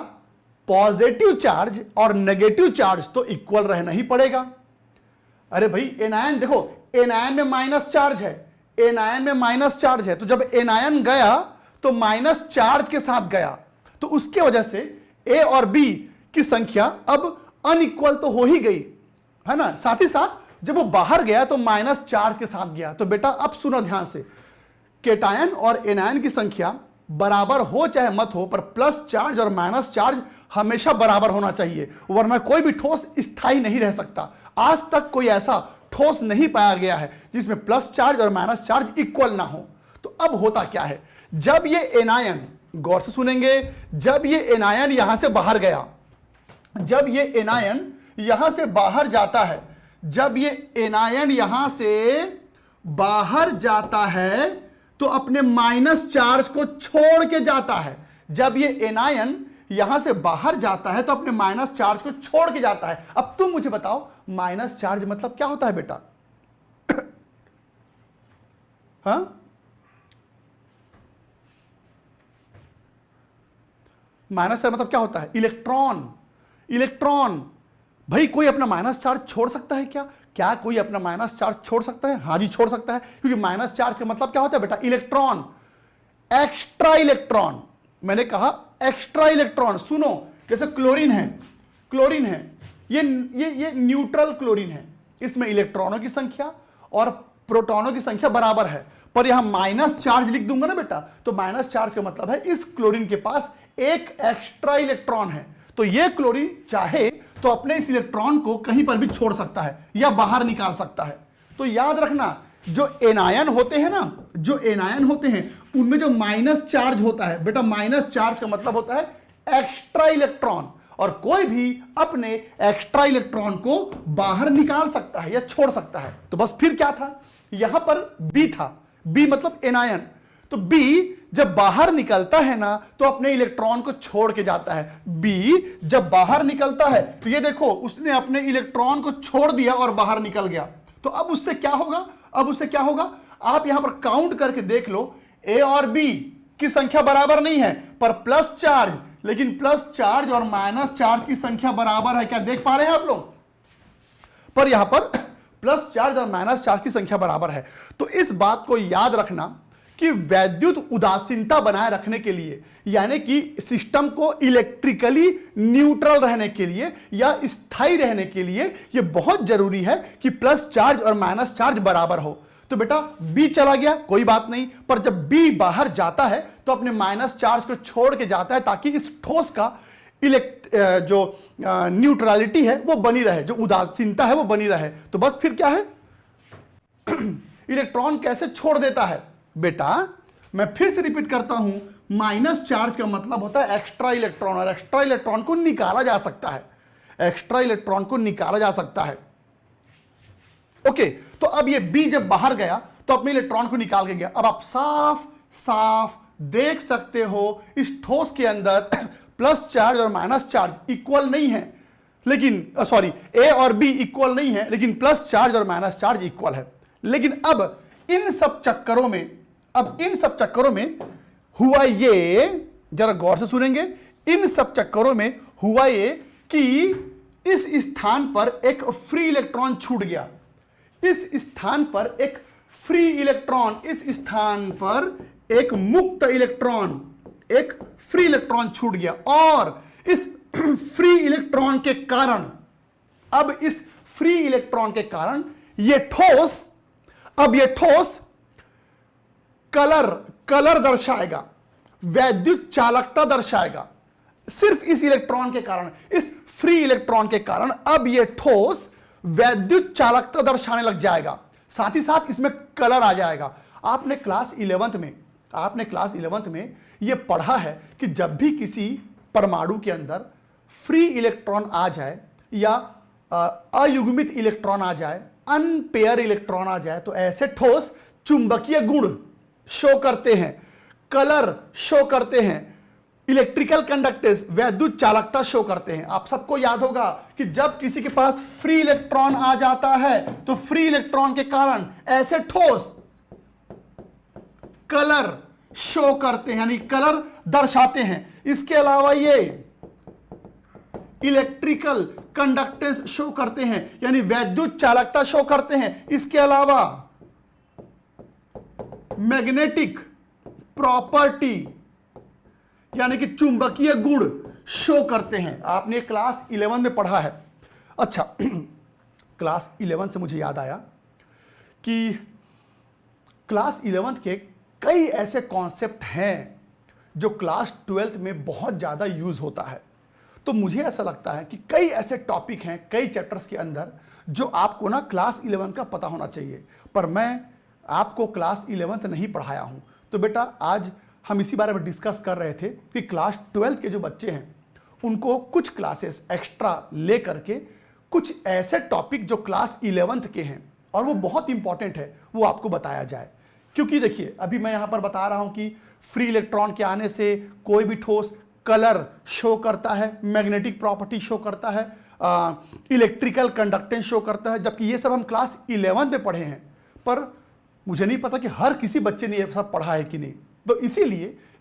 पॉजिटिव चार्ज और नेगेटिव चार्ज तो इक्वल रहना ही पड़ेगा। अरे भाई एनायन देखो, एनायन में माइनस चार्ज है, एनायन में माइनस चार्ज है, तो जब एनायन गया तो माइनस चार्ज के साथ गया, तो उसके वजह से ए और बी की संख्या अब अनइक्वल तो हो ही गई है ना। साथ ही साथ जब वो बाहर गया तो माइनस चार्ज के साथ गया। तो बेटा अब सुनो ध्यान से, केटायन और एनायन की संख्या बराबर हो चाहे मत हो, पर प्लस चार्ज और माइनस चार्ज हमेशा बराबर होना चाहिए, वरना कोई भी ठोस स्थायी नहीं रह सकता। आज तक कोई ऐसा ठोस नहीं पाया गया है जिसमें प्लस चार्ज और माइनस चार्ज इक्वल ना हो। तो अब होता क्या है, जब ये एनायन, गौर से सुनेंगे, जब ये एनायन यहां से बाहर गया, जब ये एनायन यहां से बाहर जाता है, जब ये एनायन यहां से बाहर जाता है तो अपने माइनस चार्ज को छोड़ के जाता है। जब ये एनायन यहां से बाहर जाता है तो अपने माइनस चार्ज को छोड़ के जाता है। अब तुम मुझे बताओ माइनस चार्ज मतलब क्या होता है बेटा? हाँ, माइनस चार्ज मतलब क्या होता है? इलेक्ट्रॉन। इलेक्ट्रॉन भाई, कोई अपना माइनस चार्ज छोड़ सकता है क्या? क्या कोई अपना माइनस चार्ज छोड़ सकता है? हाँ जी छोड़ सकता है, क्योंकि माइनस चार्ज का मतलब क्या होता है बेटा? Electron, extra electron. मैंने कहा एक्स्ट्रा इलेक्ट्रॉन। सुनो, जैसे क्लोरीन है, क्लोरीन है, ये न्यूट्रल क्लोरीन है, इसमें इलेक्ट्रॉनों की संख्या और प्रोटॉनों की संख्या बराबर है, पर यहां माइनस चार्ज लिख दूंगा ना बेटा, तो माइनस चार्ज का मतलब है इस क्लोरीन के पास एक एक्स्ट्रा इलेक्ट्रॉन है। तो ये क्लोरीन चाहे तो अपने इस इलेक्ट्रॉन को कहीं पर भी छोड़ सकता है या बाहर निकाल सकता है। तो याद रखना, जो एनायन होते हैं ना, जो एनायन होते हैं उनमें जो माइनस चार्ज होता है बेटा, माइनस चार्ज का मतलब होता है एक्स्ट्रा इलेक्ट्रॉन, और कोई भी अपने एक्स्ट्रा इलेक्ट्रॉन को बाहर निकाल सकता है या छोड़ सकता है। तो बस फिर क्या था, यहां पर बी था, बी मतलब एनायन। तो बी जब बाहर निकलता है ना तो अपने इलेक्ट्रॉन को छोड़ के जाता है। बी जब बाहर निकलता है तो ये देखो, उसने अपने इलेक्ट्रॉन को छोड़ दिया और बाहर निकल गया। तो अब उससे क्या होगा? अब उससे क्या होगा, आप यहां पर काउंट करके देख लो, ए और बी की संख्या बराबर नहीं है, पर प्लस चार्ज, लेकिन प्लस चार्ज और माइनस चार्ज की संख्या बराबर है। क्या देख पा रहे हैं आप लोग? पर यहां पर प्लस चार्ज और माइनस चार्ज की संख्या बराबर है। तो इस बात को याद रखना कि वैद्युत उदासीनता बनाए रखने के लिए, यानी कि सिस्टम को इलेक्ट्रिकली न्यूट्रल रहने के लिए या स्थायी रहने के लिए, यह बहुत जरूरी है कि प्लस चार्ज और माइनस चार्ज बराबर हो। तो बेटा बी चला गया कोई बात नहीं, पर जब बी बाहर जाता है तो अपने माइनस चार्ज को छोड़ के जाता है, ताकि इस ठोस का जो न्यूट्रलिटी है वो बनी रहे, जो उदासीनता है वो बनी रहे। तो बस फिर क्या है, इलेक्ट्रॉन कैसे छोड़ देता है बेटा? मैं फिर से रिपीट करता हूं, माइनस चार्ज का मतलब होता है एक्स्ट्रा इलेक्ट्रॉन, और एक्स्ट्रा इलेक्ट्रॉन को निकाला जा सकता है, एक्स्ट्रा इलेक्ट्रॉन को निकाला जा सकता है। ओके, तो अब ये बी जब बाहर गया तो अपने इलेक्ट्रॉन को निकाल के गया। अब आप साफ साफ देख सकते हो इस ठोस के अंदर प्लस चार्ज और माइनस चार्ज इक्वल नहीं है, लेकिन सॉरी, ए और बी इक्वल नहीं है, लेकिन प्लस चार्ज और माइनस चार्ज इक्वल है। लेकिन अब इन सब चक्करों में, अब इन सब चक्करों में हुआ ये, जरा गौर से सुनेंगे, इन सब चक्करों में हुआ ये कि इस स्थान पर एक फ्री इलेक्ट्रॉन छूट गया, इस स्थान पर एक फ्री इलेक्ट्रॉन, इस स्थान पर एक मुक्त इलेक्ट्रॉन, एक फ्री इलेक्ट्रॉन छूट गया, और इस फ्री इलेक्ट्रॉन के कारण, अब इस फ्री इलेक्ट्रॉन के कारण ये ठोस, अब ये ठोस कलर दर्शाएगा, वैद्युत चालकता दर्शाएगा, सिर्फ इस इलेक्ट्रॉन के कारण, इस फ्री इलेक्ट्रॉन के कारण अब यह ठोस वैद्युत चालकता दर्शाने लग जाएगा, साथ ही साथ इसमें कलर आ जाएगा। आपने क्लास 11th में यह पढ़ा है कि जब भी किसी परमाणु के अंदर फ्री इलेक्ट्रॉन आ जाए या अयुग्मित इलेक्ट्रॉन आ जाए, अनपेयर इलेक्ट्रॉन आ जाए, तो ऐसे ठोस चुंबकीय गुण शो करते हैं, कलर शो करते हैं, इलेक्ट्रिकल कंडक्टेंस, वैद्युत चालकता शो करते हैं। आप सबको याद होगा कि जब किसी के पास फ्री इलेक्ट्रॉन आ जाता है तो फ्री इलेक्ट्रॉन के कारण ऐसे ठोस कलर शो करते हैं, यानी कलर दर्शाते हैं। इसके अलावा ये इलेक्ट्रिकल कंडक्टेंस शो करते हैं, यानी वैद्युत चालकता शो करते हैं। इसके अलावा मैग्नेटिक प्रॉपर्टी, यानी कि चुंबकीय गुण शो करते हैं। आपने क्लास 11 में पढ़ा है। अच्छा, क्लास 11 से मुझे याद आया कि क्लास 11 के कई ऐसे कॉन्सेप्ट हैं जो क्लास 12 में बहुत ज़्यादा यूज होता है। तो मुझे ऐसा लगता है कि कई ऐसे टॉपिक हैं कई चैप्टर्स के अंदर जो आपको ना क्लास 11 का पता होना चाहिए, पर मैं आपको क्लास 11 नहीं पढ़ाया हूं। तो बेटा आज हम इसी बारे में डिस्कस कर रहे थे कि क्लास 12 के जो बच्चे हैं उनको कुछ क्लासेस एक्स्ट्रा ले करके कुछ ऐसे टॉपिक जो क्लास 11 के हैं और वो बहुत इंपॉर्टेंट है वो आपको बताया जाए। क्योंकि देखिए अभी मैं यहां पर बता रहा हूं कि फ्री इलेक्ट्रॉन के आने से कोई भी ठोस कलर शो करता है, मैग्नेटिक प्रॉपर्टी शो करता है, इलेक्ट्रिकल कंडक्टेंस शो करता है, जबकि ये सब हम क्लास 11 में पढ़े हैं। पर मुझे नहीं पता कि हर किसी बच्चे ने ये सब पढ़ा है कि नहीं। तो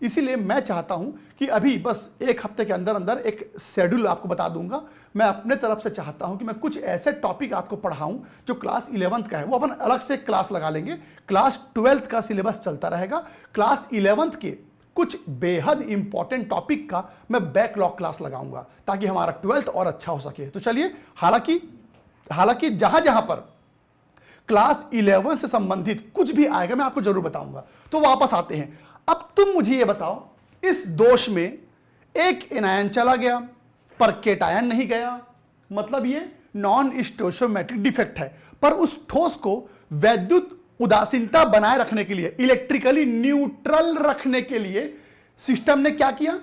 इसीलिए मैं चाहता हूं कि अभी बस एक हफ्ते के अंदर अंदर एक शेड्यूल आपको बता दूंगा। मैं अपने तरफ से चाहता हूं कि मैं कुछ ऐसे टॉपिक आपको पढ़ाऊं जो क्लास 11 का है, वो अपन अलग से क्लास लगा लेंगे। क्लास 12 का सिलेबस चलता रहेगा। क्लास 11 के कुछ बेहद इंपॉर्टेंट टॉपिक का मैं बैकलॉग क्लास लगाऊंगा ताकि हमारा 12th और अच्छा हो सके। तो चलिए, हालांकि जहां जहां पर क्लास 11 से संबंधित कुछ भी आएगा मैं आपको जरूर बताऊंगा। तो वापस आते हैं। अब तुम मुझे ये बताओ, इस दोष में एक एनायन चला गया पर केटायन नहीं गया, मतलब ये नॉन स्टोइचोमेट्रिक डिफेक्ट है। पर उस ठोस को वैद्युत उदासीनता बनाए रखने के लिए, इलेक्ट्रिकली न्यूट्रल रखने के लिए सिस्टम ने क्या किया,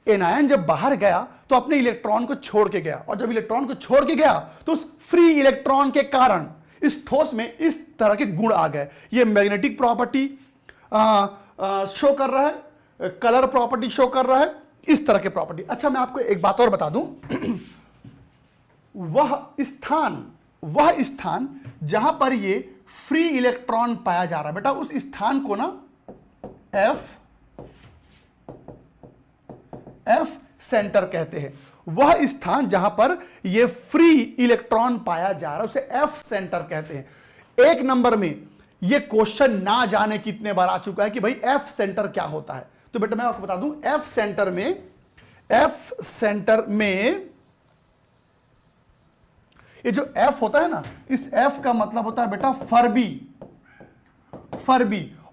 एनायन जब बाहर गया तो अपने इलेक्ट्रॉन को छोड़ के गया, और जब इलेक्ट्रॉन को छोड़ के गया तो उस फ्री इलेक्ट्रॉन के कारण इस ठोस में इस तरह के गुण आ गए। ये मैग्नेटिक प्रॉपर्टी शो कर रहा है, कलर प्रॉपर्टी शो कर रहा है, इस तरह के प्रॉपर्टी। अच्छा, मैं आपको एक बात और बता दूं वह स्थान जहां पर ये फ्री इलेक्ट्रॉन पाया जा रहा है बेटा, उस स्थान को ना एफ सेंटर कहते हैं। वह स्थान जहां पर ये फ्री इलेक्ट्रॉन पाया जा रहा है उसे एफ सेंटर कहते हैं। एक नंबर में ये क्वेश्चन ना जाने कितने बार आ चुका है कि भाई एफ सेंटर क्या होता है। तो बेटा मैं आपको बता दूं, एफ सेंटर में ये जो एफ होता है ना, इस एफ का मतलब होता है बेटा फरबी,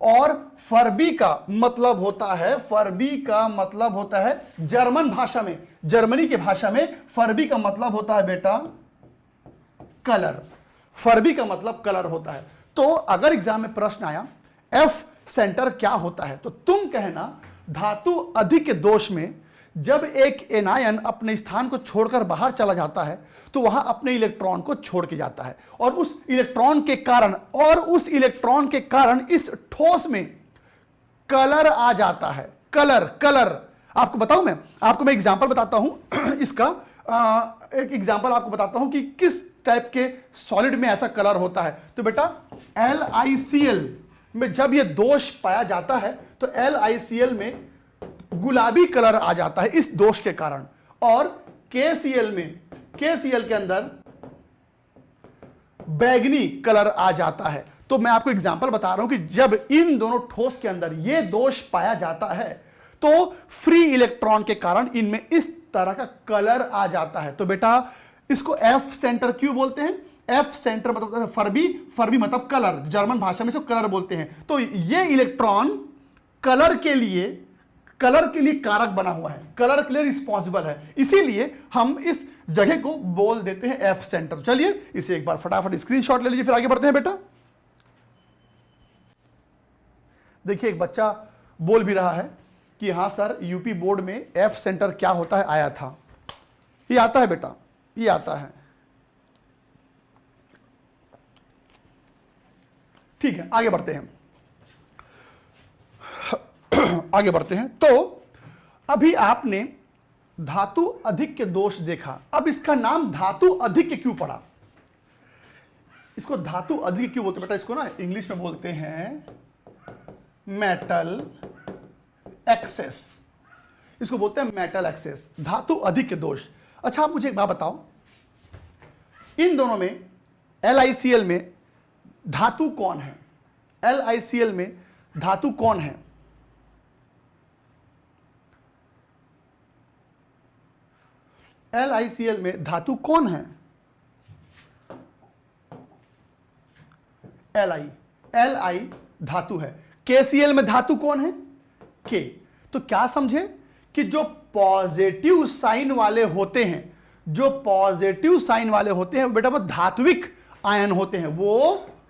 और फरबी का मतलब होता है जर्मन भाषा में, जर्मनी की भाषा में फरबी का मतलब होता है बेटा कलर। फरबी का मतलब कलर होता है। तो अगर एग्जाम में प्रश्न आया एफ सेंटर क्या होता है, तो तुम कहना धातु अधिक दोष में जब एक एनायन अपने स्थान को छोड़कर बाहर चला जाता है तो वहां अपने इलेक्ट्रॉन को छोड़ के जाता है, और उस इलेक्ट्रॉन के कारण इस ठोस में कलर आ जाता है। कलर आपको बताऊं, मैं आपको एग्जांपल बताता हूं इसका। एक एग्जांपल आपको बताता हूं कि किस टाइप के सॉलिड में ऐसा कलर होता है। तो बेटा LiCl में जब यह दोष पाया जाता है तो LiCl में गुलाबी कलर आ जाता है इस दोष के कारण, और KCl के अंदर बैगनी कलर आ जाता है। तो मैं आपको एग्जांपल बता रहा हूं कि जब इन दोनों ठोस के अंदर यह दोष पाया जाता है तो फ्री इलेक्ट्रॉन के कारण इनमें इस तरह का कलर आ जाता है। तो बेटा इसको F सेंटर क्यों बोलते हैं? F सेंटर मतलब फर्बी मतलब कलर, जर्मन भाषा में इसको कलर बोलते हैं। तो ये इलेक्ट्रॉन कलर के लिए कारक बना हुआ है, कलर के लिए रिस्पॉन्सिबल है, इसीलिए हम इस जगह को बोल देते हैं F सेंटर। चलिए इसे एक बार फटाफट स्क्रीनशॉट ले लीजिए, फिर आगे बढ़ते हैं बेटा। देखिए एक बच्चा बोल भी रहा है कि हाँ सर यूपी बोर्ड में F सेंटर क्या होता है आया था। ये आता है बेटा, ये आता है। ठीक है, आगे बढ़ते हैं। आगे बढ़ते हैं। तो अभी आपने धातु अधिक के दोष देखा, अब इसका नाम धातु अधिक क्यों पड़ा? इसको धातु अधिक क्यों बोलते बेटा? इसको ना इंग्लिश में बोलते हैं मेटल एक्सेस, इसको बोलते हैं मेटल एक्सेस, धातु अधिक के दोष। अच्छा आप मुझे एक बात बताओ, इन दोनों में LiCl में धातु कौन है? LiCl में धातु कौन है? LiCl में धातु कौन है? Li धातु है। KCl में धातु कौन है? K। तो क्या समझे कि जो पॉजिटिव साइन वाले होते हैं, जो पॉजिटिव साइन वाले होते हैं बेटा वो धात्विक आयन होते हैं,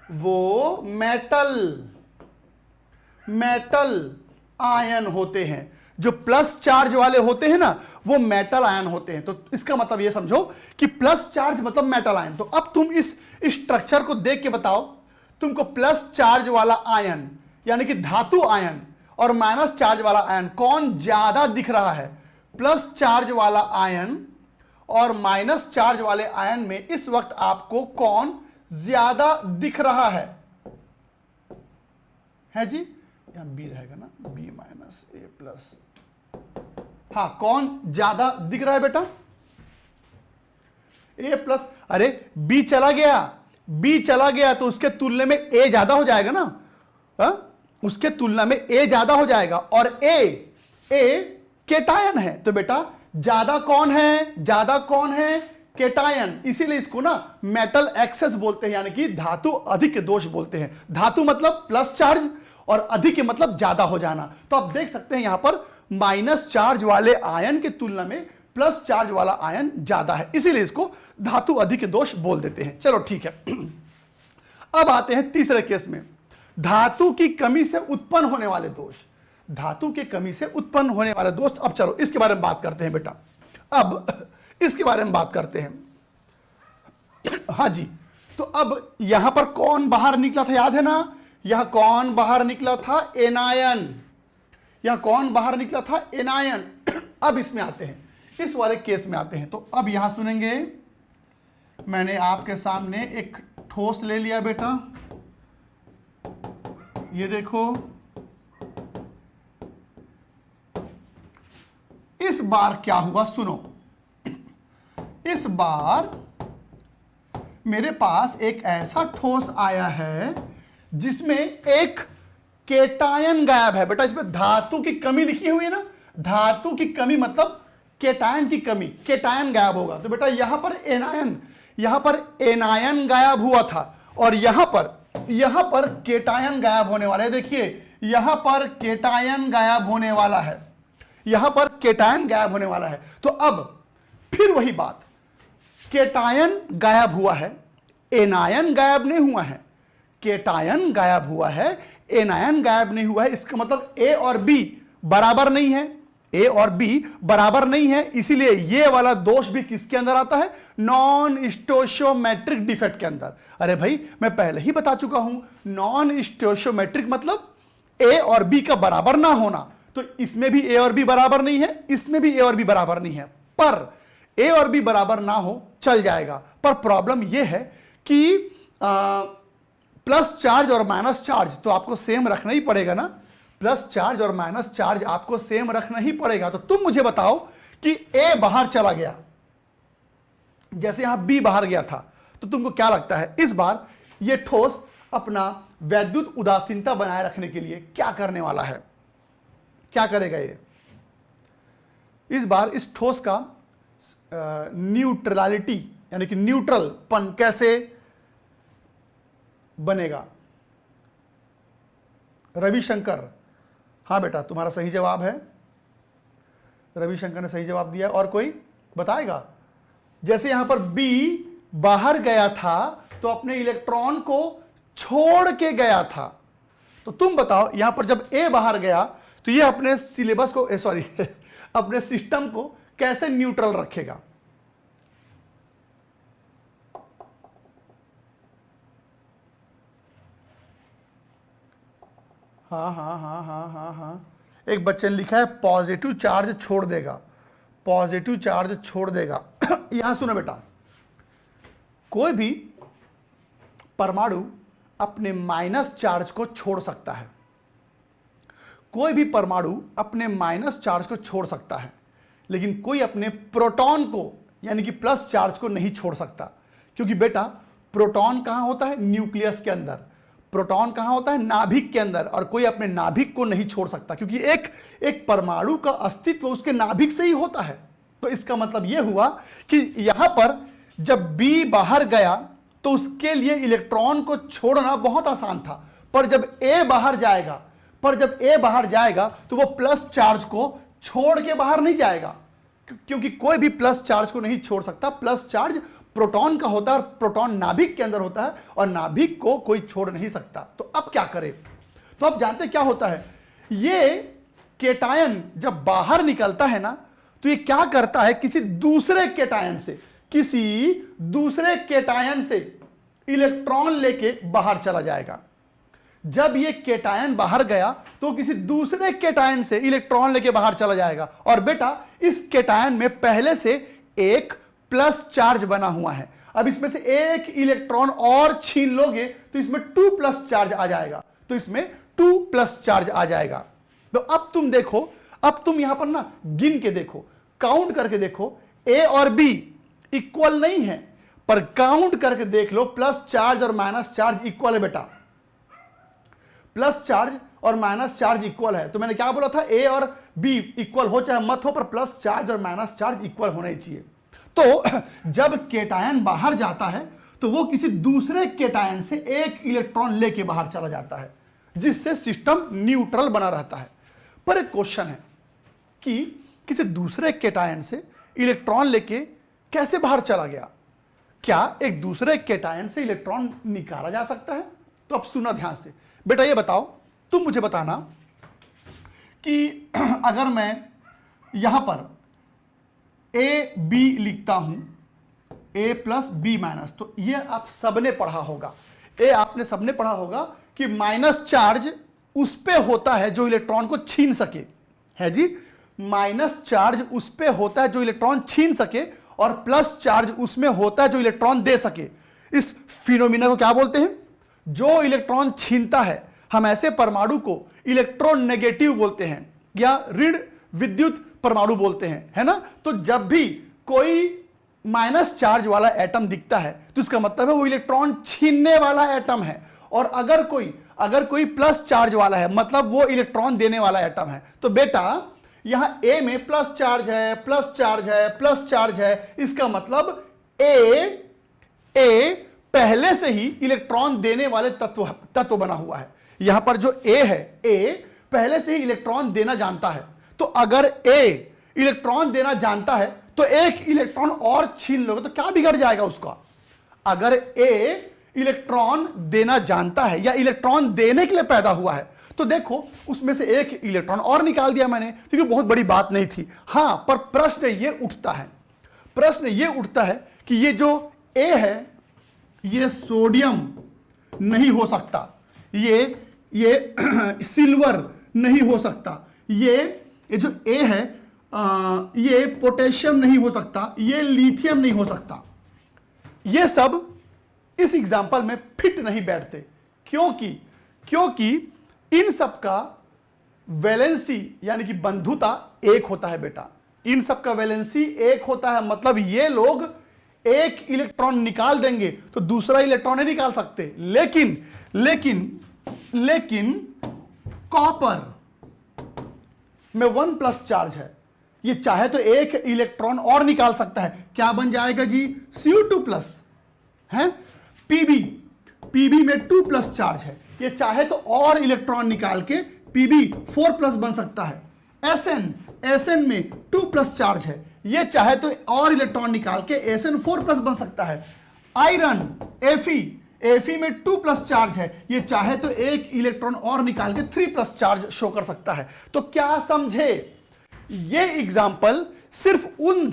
वो मेटल आयन होते हैं। जो प्लस चार्ज वाले होते हैं ना वो मेटल आयन होते हैं। तो इसका मतलब ये समझो कि प्लस चार्ज मतलब मेटल आयन। तो अब तुम इस स्ट्रक्चर को देख के बताओ, तुमको प्लस चार्ज वाला आयन यानी कि धातु आयन और माइनस चार्ज वाला आयन कौन ज्यादा दिख रहा है? प्लस चार्ज वाला आयन और माइनस चार्ज वाले आयन में इस वक्त आपको कौन ज्यादा दिख रहा है जी? यहां बी रहेगा ना, बी माइनस ए प्लस। हाँ, कौन ज्यादा दिख रहा है बेटा? ए प्लस। अरे बी चला गया तो उसके तुलना में ए ज्यादा हो जाएगा ना। उसके तुलना में ए ज्यादा हो जाएगा, और ए केटायन है। तो बेटा ज्यादा कौन है? केटायन। इसीलिए इसको ना मेटल एक्सेस बोलते हैं, यानी कि धातु अधिक दोष बोलते हैं। धातु मतलब प्लस चार्ज और अधिक मतलब ज्यादा हो जाना। तो आप देख सकते हैं यहां पर माइनस चार्ज वाले आयन की तुलना में प्लस चार्ज वाला आयन ज्यादा है, इसीलिए इसको धातु अधिक दोष बोल देते हैं। चलो ठीक है। अब आते हैं तीसरे केस में, धातु की कमी से उत्पन्न होने वाले दोष। धातु की कमी से उत्पन्न होने वाले दोष, अब चलो इसके बारे में बात करते हैं बेटा। अब इसके बारे में बात करते हैं। हाँ जी, तो अब यहां पर कौन बाहर निकला था, याद है ना? यहां कौन बाहर निकला था? एनायन। यहां कौन बाहर निकला था? एनायन। अब इसमें आते हैं, इस वाले केस में आते हैं। तो अब यहां सुनेंगे, मैंने आपके सामने एक ठोस ले लिया बेटा, ये देखो। इस बार क्या हुआ सुनो। इस बार मेरे पास एक ऐसा ठोस आया है जिसमें एक केटायन गायब है। बेटा इसमें धातु की कमी लिखी हुई है ना, धातु की कमी मतलब केटायन की कमी, केटायन गायब होगा। तो बेटा यहां पर एनायन गायब हुआ था, और यहां पर केटायन गायब होने वाला है। देखिए यहां पर केटायन गायब होने वाला है, यहां पर केटायन गायब होने वाला है। तो अब फिर वही बात, केटायन गायब हुआ है, एनायन गायब नहीं हुआ है। केटायन गायब हुआ है, एनायन गायब नहीं हुआ है। इसका मतलब ए और बी बराबर नहीं है, ए और बी बराबर नहीं है। इसीलिए ये वाला दोष भी किसके अंदर आता है? नॉन स्टोइशियोमेट्रिक डिफेक्ट के अंदर। अरे भाई मैं पहले ही बता चुका हूं, नॉन स्टोइशियोमेट्रिक मतलब ए और बी का बराबर ना होना। तो इसमें भी ए और बी बराबर नहीं है, इसमें भी ए और बी बराबर नहीं है। पर ए और बी बराबर ना हो चल जाएगा, पर प्रॉब्लम यह है कि प्लस चार्ज और माइनस चार्ज तो आपको सेम रखना ही पड़ेगा ना, प्लस चार्ज और माइनस चार्ज आपको सेम रखना ही पड़ेगा। तो तुम मुझे बताओ कि A बाहर चला गया, जैसे यहां B बाहर गया था, तो तुमको क्या लगता है इस बार ये ठोस अपना वैद्युत उदासीनता बनाए रखने के लिए क्या करने वाला है? क्या करेगा ये? इस बार इस ठोस का न्यूट्रलिटी यानी कि न्यूट्रल पन कैसे बनेगा? रविशंकर, हाँ बेटा तुम्हारा सही जवाब है, रविशंकर ने सही जवाब दिया। और कोई बताएगा? जैसे यहां पर B बाहर गया था तो अपने इलेक्ट्रॉन को छोड़ के गया था, तो तुम बताओ यहां पर जब A बाहर गया तो ये अपने सिलेबस को सॉरी अपने सिस्टम को कैसे न्यूट्रल रखेगा? हाँ, एक बच्चे ने लिखा है पॉजिटिव चार्ज छोड़ देगा, पॉजिटिव चार्ज छोड़ देगा। यहां सुनो बेटा, कोई भी परमाणु अपने माइनस चार्ज को छोड़ सकता है, कोई भी परमाणु अपने माइनस चार्ज को छोड़ सकता है, लेकिन कोई अपने प्रोटॉन को यानी कि प्लस चार्ज को नहीं छोड़ सकता। क्योंकि बेटा प्रोटॉन कहां होता है? न्यूक्लियस के अंदर। प्रोटॉन कहां होता है? नाभिक के अंदर। और कोई अपने नाभिक को नहीं छोड़ सकता, क्योंकि एक परमाणु का अस्तित्व उसके नाभिक से ही होता है। तो इसका मतलब यह हुआ कि यहां पर जब B बाहर गया तो उसके लिए इलेक्ट्रॉन को छोड़ना बहुत आसान था, पर जब A बाहर जाएगा तो वो प्लस चार्ज को छोड़ के बाहर नहीं जाएगा, क्योंकि कोई भी प्लस चार्ज को नहीं छोड़ सकता। प्लस चार्ज प्रोटॉन का होता है और प्रोटॉन नाभिक के अंदर होता है और नाभिक को कोई छोड़ नहीं सकता। तो अब क्या करें? तो अब जानते क्या होता है, ये केटायन जब बाहर निकलता है ना तो ये क्या करता है, किसी दूसरे केटायन से इलेक्ट्रॉन लेके बाहर चला जाएगा। जब ये केटायन बाहर गया तो किसी दूसरे केटायन से इलेक्ट्रॉन लेके बाहर चला जाएगा। और बेटा इस केटायन में पहले से एक प्लस चार्ज बना हुआ है, अब इसमें से एक इलेक्ट्रॉन और छीन लोगे तो इसमें 2 प्लस चार्ज आ जाएगा, तो इसमें 2 प्लस चार्ज आ जाएगा। तो अब तुम देखो, अब तुम यहां पर ना गिन के देखो, काउंट करके देखो, A और B इक्वल नहीं है, पर काउंट करके देख लो, प्लस चार्ज और माइनस चार्ज इक्वल है बेटा, प्लस चार्ज और माइनस चार्ज इक्वल है। तो मैंने क्या बोला था, A और B इक्वल हो चाहे मत हो, पर प्लस चार्ज और माइनस चार्ज इक्वल होना ही चाहिए। तो जब केटायन बाहर जाता है तो वो किसी दूसरे केटायन से एक इलेक्ट्रॉन लेके बाहर चला जाता है, जिससे सिस्टम न्यूट्रल बना रहता है। पर एक क्वेश्चन है कि किसी दूसरे केटायन से इलेक्ट्रॉन लेके कैसे बाहर चला गया? क्या एक दूसरे केटायन से इलेक्ट्रॉन निकाला जा सकता है? तो अब सुना ध्यान से बेटा, ये बताओ, तुम मुझे बताना कि अगर मैं यहां पर AB लिखता हूं, A प्लस B माइनस, तो ये आप सबने पढ़ा होगा, आपने सबने पढ़ा होगा कि माइनस चार्ज उस पे होता है जो इलेक्ट्रॉन को छीन सके, है जी, माइनस चार्ज उस पे होता है जो इलेक्ट्रॉन छीन सके, और प्लस चार्ज उसमें होता है जो इलेक्ट्रॉन दे सके। इस फिनोमिना को क्या बोलते हैं? जो इलेक्ट्रॉन छीनता है, हम ऐसे परमाणु को इलेक्ट्रोनेगेटिव बोलते हैं या ऋण विद्युत परमाणु बोलते हैं, है ना। तो जब भी कोई माइनस चार्ज वाला एटम दिखता है तो इसका मतलब है वो इलेक्ट्रॉन छीनने वाला एटम है, और अगर कोई प्लस चार्ज वाला है मतलब वो इलेक्ट्रॉन देने वाला एटम है। तो बेटा यहां A में प्लस चार्ज है, प्लस चार्ज है, प्लस चार्ज है, इसका मतलब A पहले से ही इलेक्ट्रॉन देने वाले तत्व बना हुआ है। यहां पर जो A है, A पहले से ही इलेक्ट्रॉन देना जानता है। तो अगर A इलेक्ट्रॉन देना जानता है तो एक इलेक्ट्रॉन और छीन लोगे तो क्या बिगड़ जाएगा उसका? अगर A इलेक्ट्रॉन देना जानता है या इलेक्ट्रॉन देने के लिए पैदा हुआ है तो देखो उसमें से एक इलेक्ट्रॉन और निकाल दिया मैंने, क्योंकि बहुत बड़ी बात नहीं थी। हां, पर प्रश्न ये उठता है कि ये जो A है ये सोडियम नहीं हो सकता, ये सिल्वर नहीं हो सकता, ये जो A है ये पोटेशियम नहीं हो सकता, ये लिथियम नहीं हो सकता। ये सब इस एग्जाम्पल में फिट नहीं बैठते। क्योंकि क्योंकि इन सब का वैलेंसी यानी कि बंधुता एक होता है बेटा। इन सब का वैलेंसी एक होता है, मतलब ये लोग एक इलेक्ट्रॉन निकाल देंगे तो दूसरा इलेक्ट्रॉन नहीं निकाल सकते। लेकिन लेकिन लेकिन कॉपर में 1+ चार्ज है, ये चाहे तो एक इलेक्ट्रॉन और निकाल सकता है। क्या बन जाएगा जी? Cu2+ है। पीबी में 2+ चार्ज है, ये चाहे तो और इलेक्ट्रॉन निकाल के Pb4+ बन सकता है। एसएन में 2+ चार्ज है, ये चाहे तो और इलेक्ट्रॉन निकाल के SN4+ बन सकता है। आयरन Fe में 2+ चार्ज है, ये चाहे तो एक इलेक्ट्रॉन और निकाल के 3+ चार्ज शो कर सकता है। तो क्या समझे? ये एग्जाम्पल सिर्फ उन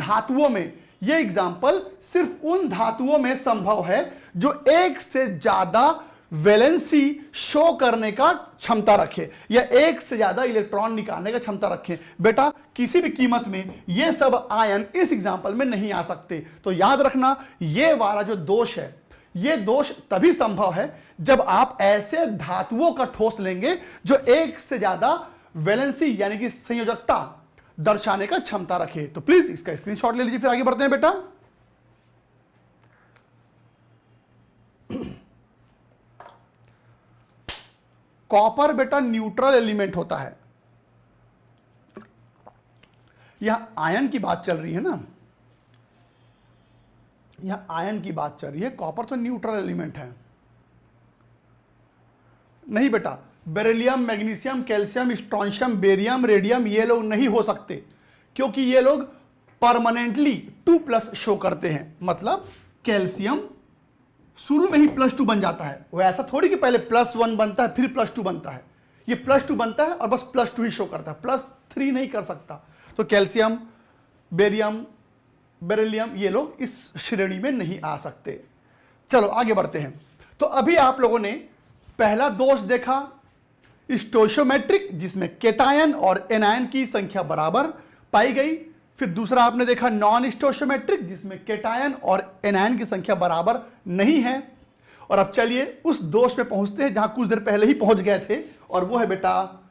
धातुओं में संभव है जो एक से ज्यादा वैलेंसी शो करने का क्षमता रखे या एक से ज्यादा इलेक्ट्रॉन निकालने का क्षमता रखे। बेटा किसी भी कीमत में ये सब आयन इस एग्जाम्पल में नहीं आ सकते। तो याद रखना, ये वाला जो दोष है, ये दोष तभी संभव है जब आप ऐसे धातुओं का ठोस लेंगे जो एक से ज्यादा वैलेंसी यानी कि संयोजकता दर्शाने का क्षमता रखे। तो प्लीज इसका स्क्रीनशॉट ले लीजिए, फिर आगे बढ़ते हैं बेटा। कॉपर बेटा न्यूट्रल एलिमेंट होता है। यहां आयन की बात चल रही है ना, यहां आयन की बात चल रही है। कॉपर तो न्यूट्रल एलिमेंट है। नहीं बेटा, beryllium, magnesium, calcium, strontium, barium, radium ये लोग नहीं हो सकते, क्योंकि ये लोग परमानेंटली 2+ शो करते हैं। मतलब कैल्शियम शुरू में ही +2 बन जाता है। वो ऐसा थोड़ी कि पहले +1 बनता है फिर +2 बनता है। ये +2 बनता है और बस +2 ही शो करता है, +3 नहीं कर सकता। तो कैल्शियम, बेरियम, बेरिलियम ये लोग इस श्रेणी में नहीं आ सकते। चलो आगे बढ़ते हैं। तो अभी आप लोगों ने पहला दोष देखा स्टोइशियोमेट्रिक, जिसमें केटायन और एनायन की संख्या बराबर पाई गई। फिर दूसरा आपने देखा नॉन स्टोइशियोमेट्रिक, जिसमें केटायन और एनायन की संख्या बराबर नहीं है। और अब चलिए उस दोष पे पहुंचते हैं जहां कुछ देर पहले ही पहुंच गए थे, और वो है बेटा,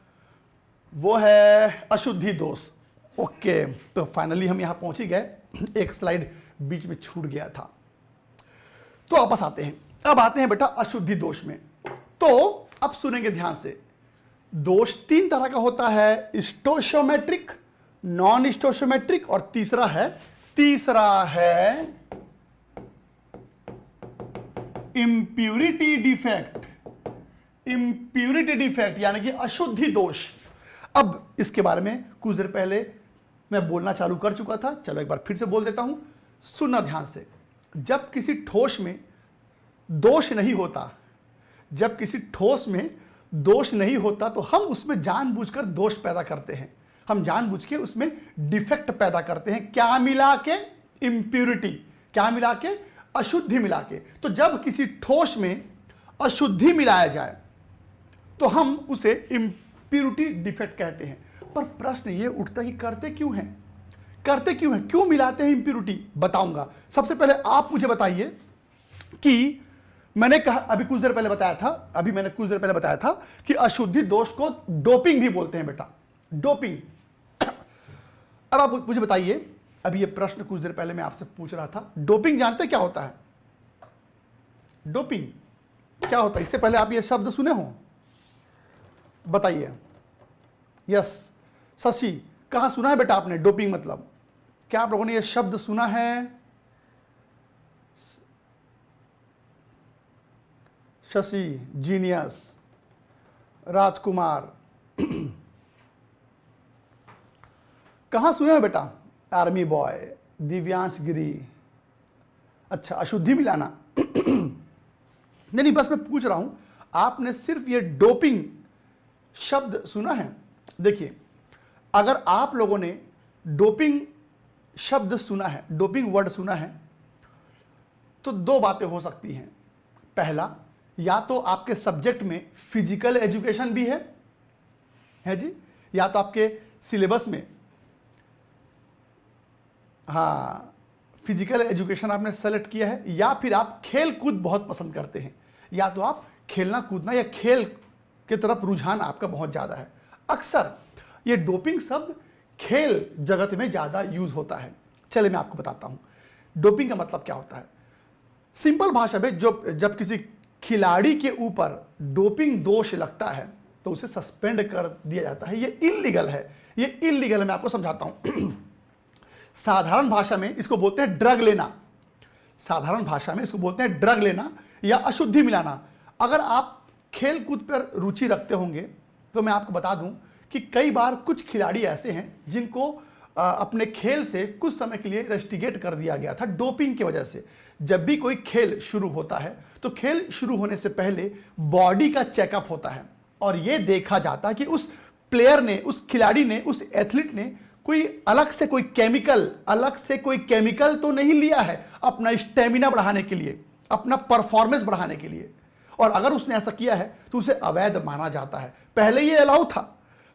वो है अशुद्धि दोष। ओके, तो फाइनली हम यहां पहुंच ही गए। एक स्लाइड बीच में छूट गया था, तो वापस आते हैं। अब आते हैं बेटा अशुद्धि दोष में। तो अब सुनेंगे ध्यान से। दोष 3 तरह का होता है, स्टोइशियोमेट्रिक, नॉन स्टोइशियोमेट्रिक और तीसरा है इंप्यूरिटी डिफेक्ट यानी कि अशुद्धि दोष। अब इसके बारे में कुछ देर पहले मैं बोलना चालू कर चुका था, चलो एक बार फिर से बोल देता हूं, सुनना ध्यान से। जब किसी ठोस में दोष नहीं होता, तो हम उसमें जानबूझकर दोष पैदा करते हैं, हम जानबूझ के उसमें डिफेक्ट पैदा करते हैं। क्या मिला के? इंप्यूरिटी। क्या मिला के? अशुद्धि मिला के। तो जब किसी ठोस में अशुद्धि मिलाया जाए तो हम उसे इंप्यूरिटी डिफेक्ट कहते हैं। पर प्रश्न ये उठता है कि करते क्यों हैं, क्यों मिलाते हैं इंप्यूरिटी? बताऊंगा। सबसे पहले आप मुझे बताइए कि मैंने कुछ देर पहले बताया था कि अशुद्धि दोष को डोपिंग भी बोलते हैं बेटा, डोपिंग। अब आप मुझे बताइए, अभी ये प्रश्न कुछ देर पहले मैं आपसे पूछ रहा था, डोपिंग जानते क्या होता है? डोपिंग क्या होता है? इससे पहले आप ये शब्द सुने हो? बताइए। यस शशि, कहां सुना है बेटा आपने डोपिंग मतलब? क्या आप लोगों ने ये शब्द सुना है? शशि, जीनियस, राजकुमार, कहां सुना है बेटा? आर्मी बॉय, दिव्यांश गिरी। अच्छा, अशुद्धि मिलाना। नहीं, बस मैं पूछ रहा हूं, आपने सिर्फ ये डोपिंग शब्द सुना है? देखिए, अगर आप लोगों ने डोपिंग शब्द सुना है, डोपिंग वर्ड सुना है, तो 2 बातें हो सकती हैं। पहला, या तो आपके सब्जेक्ट में फिजिकल एजुकेशन भी है जी, या तो आपके सिलेबस में फिजिकल एजुकेशन आपने सेलेक्ट किया है, या फिर आप खेल कूद बहुत पसंद करते हैं, या तो आप खेलना कूदना या खेल की तरफ रुझान आपका बहुत ज़्यादा है। अक्सर ये डोपिंग शब्द खेल जगत में ज़्यादा यूज होता है। चलिए मैं आपको बताता हूँ डोपिंग का मतलब क्या होता है। सिंपल भाषा में जब किसी खिलाड़ी के ऊपर डोपिंग दोष लगता है तो उसे सस्पेंड कर दिया जाता है। ये इल्लीगल है, ये इल्लीगल है। मैं आपको समझाता हूं। साधारण भाषा में इसको बोलते हैं ड्रग लेना। साधारण भाषा में इसको बोलते हैं ड्रग लेना या अशुद्धि मिलाना। अगर आप खेल कूद पर रुचि रखते होंगे तो मैं आपको बता दूं कि कई बार कुछ खिलाड़ी ऐसे हैं जिनको अपने खेल से कुछ समय के लिए रेस्टिकेट कर दिया गया था डोपिंग की वजह से। जब भी कोई खेल शुरू होता है तो खेल शुरू होने से पहले बॉडी का चेकअप होता है और यह देखा जाता है कि उस प्लेयर ने, उस खिलाड़ी ने, उस एथलीट ने कोई अलग से कोई केमिकल तो नहीं लिया है अपना स्टेमिना बढ़ाने के लिए, अपना परफॉर्मेंस बढ़ाने के लिए। और अगर उसने ऐसा किया है तो उसे अवैध माना जाता है। पहले ये अलाउ था,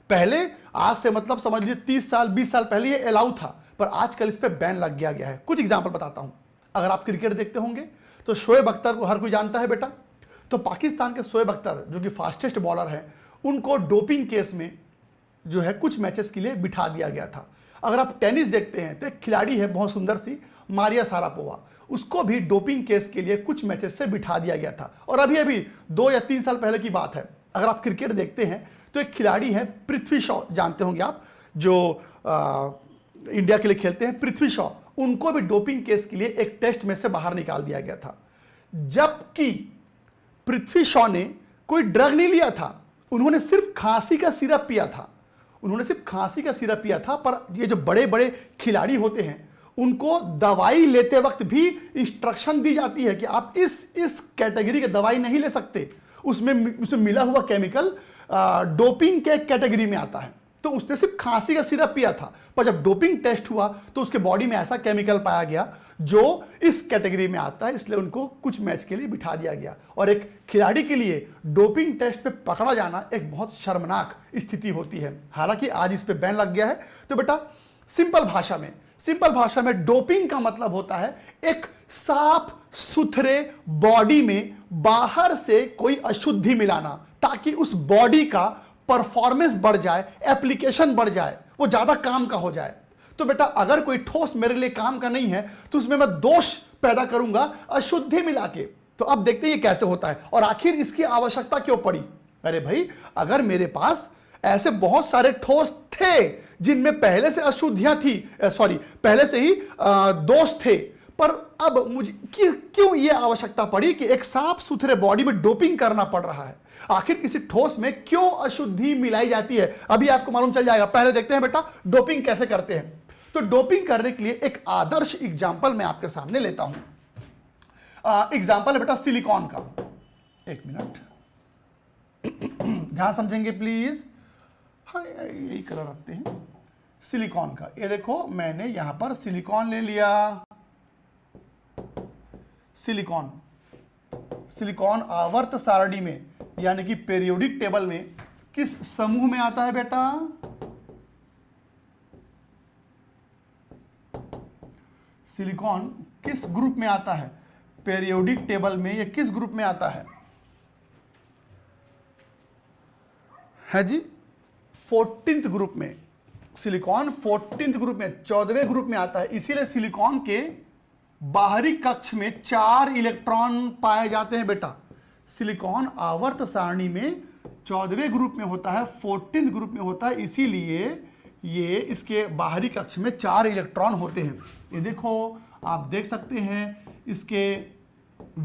पहले आज से मतलब समझ लीजिए 30 साल 20 साल पहले ये अलाउ था, पर आजकल इस पे बैन लग गया है। कुछ एग्जांपल बताता हूं। अगर आप क्रिकेट देखते होंगे तो शोएब अख्तर को हर कोई जानता है बेटा। तो पाकिस्तान के शोएब अख्तर जो कि फास्टेस्ट बॉलर है, उनको डोपिंग केस में जो है कुछ मैचेस के लिए बिठा दिया गया था। अगर आप टेनिस देखते हैं तो एक खिलाड़ी है बहुत सुंदर सी, मारिया शारापोवा, उसको भी डोपिंग केस के लिए कुछ मैचेस से बिठा दिया गया था। और अभी 2 या 3 साल पहले की बात है। अगर आप क्रिकेट देखते हैं तो एक खिलाड़ी है पृथ्वी शॉ, जानते होंगे आप, जो इंडिया के लिए खेलते हैं, पृथ्वी शॉ, उनको भी डोपिंग केस के लिए एक टेस्ट में से बाहर निकाल दिया गया था। जबकि पृथ्वी शॉ ने कोई ड्रग नहीं लिया था, उन्होंने सिर्फ खांसी का सिरप पिया था। पर ये जो बड़े बड़े खिलाड़ी होते हैं उनको दवाई लेते वक्त भी इंस्ट्रक्शन दी जाती है कि आप इस कैटेगरी की दवाई नहीं ले सकते, उसमें मिला हुआ केमिकल डोपिंग के कैटेगरी में आता है। तो उसने सिर्फ खांसी का सिरप पिया था, पर जब डोपिंग टेस्ट हुआ तो उसके बॉडी में ऐसा केमिकल पाया गया जो इस कैटेगरी में आता है, इसलिए उनको कुछ मैच के लिए बिठा दिया गया। और एक खिलाड़ी के लिए डोपिंग टेस्ट में पकड़ा जाना एक बहुत शर्मनाक स्थिति होती है। हालांकि आज इस पे बैन लग गया है। तो बेटा सिंपल भाषा में डोपिंग का मतलब होता है एक साफ सुथरे बॉडी में बाहर से कोई अशुद्धि मिलाना, ताकि उस बॉडी का परफॉर्मेंस बढ़ जाए, एप्लीकेशन बढ़ जाए, वो ज्यादा काम का हो जाए। तो बेटा अगर कोई ठोस मेरे लिए काम का नहीं है तो उसमें मैं दोष पैदा करूंगा अशुद्धि मिला के। तो अब देखते हैं ये कैसे होता है और आखिर इसकी आवश्यकता क्यों पड़ी। अरे भाई, अगर मेरे पास ऐसे बहुत सारे ठोस थे जिनमें पहले से अशुद्धियां थी, पहले से ही दोष थे, पर अब मुझे क्यों ये आवश्यकता पड़ी कि एक साफ सुथरे बॉडी में डोपिंग करना पड़ रहा है? आखिर किसी ठोस में क्यों अशुद्धि मिलाई जाती है, अभी आपको मालूम चल जाएगा। पहले देखते हैं बेटा डोपिंग कैसे करते हैं। तो डोपिंग करने के लिए एक आदर्श एग्जाम्पल मैं आपके सामने लेता हूं। एग्जाम्पल है बेटा सिलिकॉन का। एक मिनट ध्यान समझेंगे प्लीज। हाँ, यही कलर रखते हैं सिलिकॉन का। ये देखो मैंने यहां पर सिलिकॉन ले लिया। सिलिकॉन आवर्त सारणी में यानी कि पीरियोडिक टेबल में किस समूह में आता है बेटा? सिलिकॉन किस ग्रुप में आता है पीरियोडिक टेबल में? ये किस ग्रुप में आता है जी? 14th ग्रुप में। सिलिकॉन 14th ग्रुप में, 14वें ग्रुप में आता है। इसीलिए सिलिकॉन के बाहरी कक्ष में 4 इलेक्ट्रॉन पाए जाते हैं बेटा। सिलिकॉन आवर्त सारणी में 14वें ग्रुप में होता है, 14th ग्रुप में होता है, इसीलिए ये इसके बाहरी कक्ष में 4 इलेक्ट्रॉन होते हैं। ये देखो आप देख सकते हैं इसके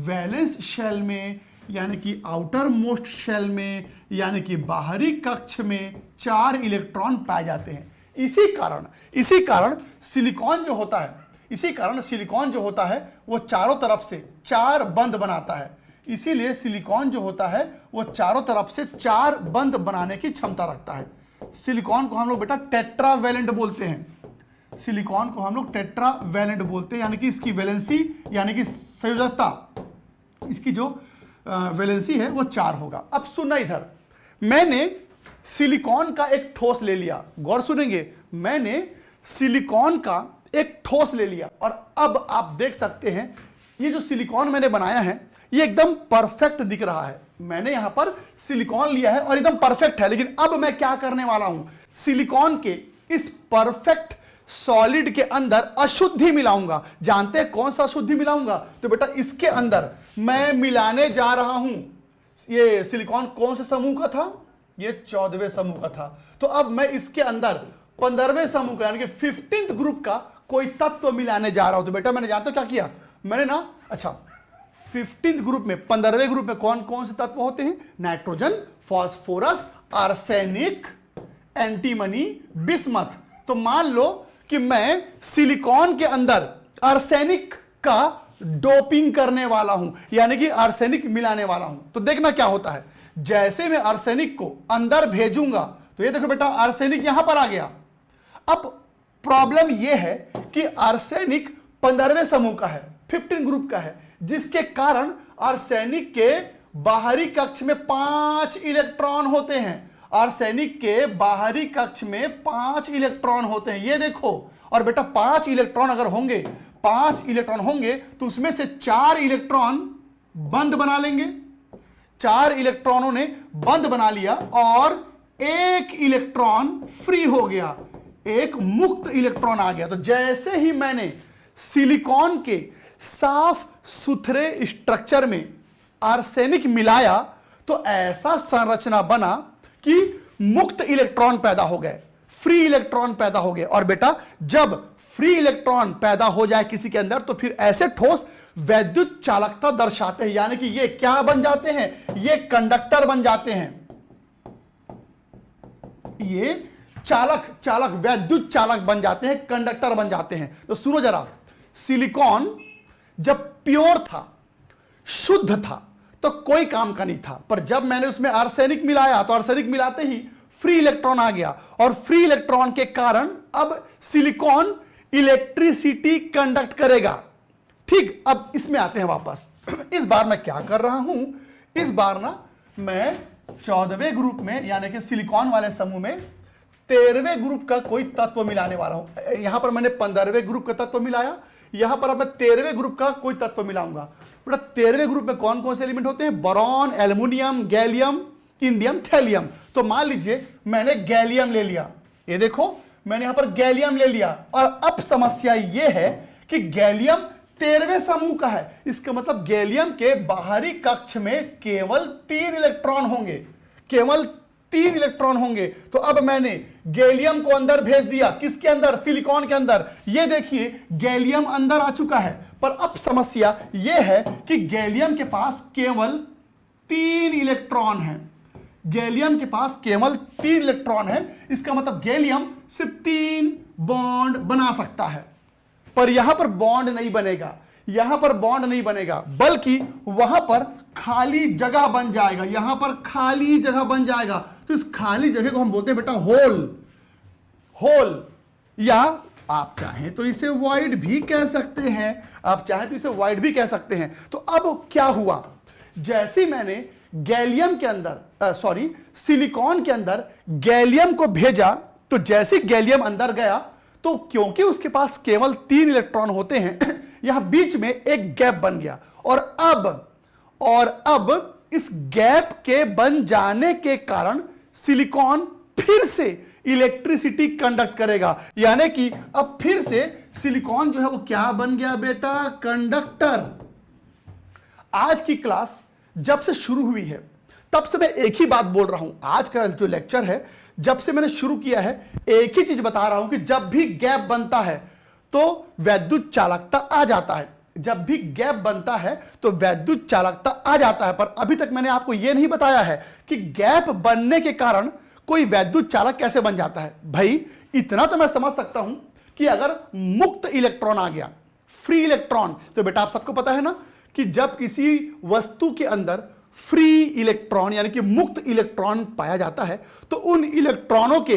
वैलेंस शेल में यानी कि आउटर मोस्ट शेल में यानी कि बाहरी कक्ष में 4 इलेक्ट्रॉन पाए जाते हैं। इसी कारण सिलिकॉन जो होता है वो चारों तरफ से 4 बंध बनाता है। इसीलिए सिलिकॉन जो होता है वो चारों तरफ से 4 बंध बनाने की क्षमता रखता है। सिलिकॉन को हम लोग बेटा टेट्रावैलेंट बोलते हैं। यानी कि इसकी वैलेंसी यानी कि संयोजकता, इसकी जो वैलेंसी है वो 4 होगा। अब सुनना इधर, मैंने सिलिकॉन का एक ठोस ले लिया। गौर सुनेंगे, मैंने सिलिकॉन का एक ठोस ले लिया और अब आप देख सकते हैं ये जो सिलिकॉन मैंने बनाया है ये एकदम परफेक्ट दिख रहा है। मैंने यहां पर सिलिकॉन लिया है और एकदम परफेक्ट है, लेकिन अब मैं क्या करने वाला हूं, सिलिकॉन के इस परफेक्ट सॉलिड के अंदर अशुद्धि मिलाऊंगा। जानते हैं कौन सा अशुद्धि मिलाऊंगा? तो बेटा इसके अंदर मैं मिलाने जा रहा हूं, ये सिलिकॉन कौन से समूह का था? ये 14वें समूह का था। तो अब मैं इसके अंदर 15वें समूह का यानी कि 15th ग्रुप का कोई तत्व मिलाने जा रहा हूं। तो बेटा मैंने जानते हो क्या किया, मैंने ना, अच्छा 15th ग्रुप में, 15वें ग्रुप में कौन कौन से तत्व होते हैं? Nitrogen, phosphorus, arsenic, antimony, bismuth. तो मान लो कि मैं सिलिकॉन के अंदर आर्सेनिक का डोपिंग करने वाला हूं, यानी कि आर्सेनिक मिलाने वाला हूं। तो देखना क्या होता है, जैसे मैं आर्सेनिक को अंदर भेजूंगा तो ये देखो बेटा आर्सेनिक यहां पर आ गया। अब प्रॉब्लम यह है कि आर्सेनिक 15वें समूह का है, 15 ग्रुप का है, जिसके कारण आर्सेनिक के बाहरी कक्ष में 5 इलेक्ट्रॉन होते हैं। आर्सेनिक के बाहरी कक्ष में 5 इलेक्ट्रॉन होते हैं, ये देखो। और बेटा 5 इलेक्ट्रॉन अगर होंगे, 5 इलेक्ट्रॉन होंगे तो उसमें से 4 इलेक्ट्रॉन बंद बना लेंगे। 4 इलेक्ट्रॉनों ने बंद बना लिया और एक इलेक्ट्रॉन फ्री हो गया, एक मुक्त इलेक्ट्रॉन आ गया। तो जैसे ही मैंने सिलिकॉन के साफ सुथरे स्ट्रक्चर में आर्सेनिक मिलाया तो ऐसा संरचना बना कि मुक्त इलेक्ट्रॉन पैदा हो गए, फ्री इलेक्ट्रॉन पैदा हो गए। और बेटा जब फ्री इलेक्ट्रॉन पैदा हो जाए किसी के अंदर तो फिर ऐसे ठोस वैद्युत चालकता दर्शाते हैं, यानी कि ये क्या बन जाते हैं? ये कंडक्टर बन जाते हैं, ये चालक वैद्युत चालक बन जाते हैं, कंडक्टर बन जाते हैं। तो सुनो जरा, सिलिकॉन जब प्योर था, शुद्ध था, तो कोई काम का नहीं था, पर जब मैंने उसमें आर्सेनिक मिलाया तो आर्सेनिक मिलाते ही फ्री इलेक्ट्रॉन आ गया, और फ्री इलेक्ट्रॉन के कारण अब सिलिकॉन इलेक्ट्रिसिटी कंडक्ट करेगा। ठीक, अब इसमें आते हैं वापस। इस बार मैं क्या कर रहा हूं, इस बार ना मैं 14वें ग्रुप में यानी कि सिलिकॉन वाले समूह में 13वें ग्रुप का कोई तत्व मिलाने वाला हूं। यहां पर मैंने 15वें ग्रुप का तत्व मिलाया, यहां पर अब मैं 13वें ग्रुप का कोई तत्व मिलाऊंगा। बेटा 13वें ग्रुप में कौन कौन से एलिमेंट होते हैं? Boron, aluminium, gallium, indium, thallium. तो मान लीजिए मैंने गैलियम ले लिया, ये देखो मैंने यहां पर गैलियम ले लिया, और अब समस्या यह है कि गैलियम 13वें समूह का है। इसका मतलब गैलियम के बाहरी कक्ष में केवल 3 इलेक्ट्रॉन होंगे, केवल 3 इलेक्ट्रॉन होंगे। तो अब मैंने गैलियम को अंदर भेज दिया, किसके अंदर? सिलिकॉन के अंदर। ये देखिए गैलियम अंदर आ चुका है, पर अब समस्या यह है कि गैलियम के पास केवल 3 इलेक्ट्रॉन हैं। गैलियम के पास केवल 3 इलेक्ट्रॉन है, इसका मतलब गैलियम सिर्फ 3 बॉन्ड बना सकता है, पर यहां पर बॉन्ड नहीं बनेगा, यहां पर बॉन्ड नहीं बनेगा, बल्कि वहां पर खाली जगह बन जाएगा, यहां पर खाली जगह बन जाएगा। तो इस खाली जगह को हम बोलते हैं बेटा होल, या आप चाहें तो इसे वॉइड भी कह सकते हैं, आप चाहें तो इसे वॉइड भी कह सकते हैं। तो अब क्या हुआ, जैसे मैंने गैलियम के अंदर सिलिकॉन के अंदर गैलियम को भेजा, तो जैसे गैलियम अंदर गया तो क्योंकि उसके पास केवल 3 इलेक्ट्रॉन होते हैं, यहां बीच में एक गैप बन गया, और अब इस गैप के बन जाने के कारण सिलिकॉन फिर से इलेक्ट्रिसिटी कंडक्ट करेगा, यानी कि अब फिर से सिलिकॉन जो है वो क्या बन गया बेटा? कंडक्टर। आज की क्लास जब से शुरू हुई है तब से मैं एक ही बात बोल रहा हूं, आज का जो लेक्चर है जब से मैंने शुरू किया है एक ही चीज बता रहा हूं कि जब भी गैप बनता है तो वैद्युत चालकता आ जाता है, जब भी गैप बनता है तो वैद्युत चालकता आ जाता है। पर अभी तक मैंने आपको यह नहीं बताया है कि गैप बनने के कारण कोई वैद्युत चालक कैसे बन जाता है। भाई इतना तो मैं समझ सकता हूं कि अगर मुक्त इलेक्ट्रॉन आ गया, फ्री इलेक्ट्रॉन, तो बेटा आप सबको पता है ना कि जब किसी वस्तु के अंदर फ्री इलेक्ट्रॉन यानी कि मुक्त इलेक्ट्रॉन पाया जाता है तो उन इलेक्ट्रॉनों के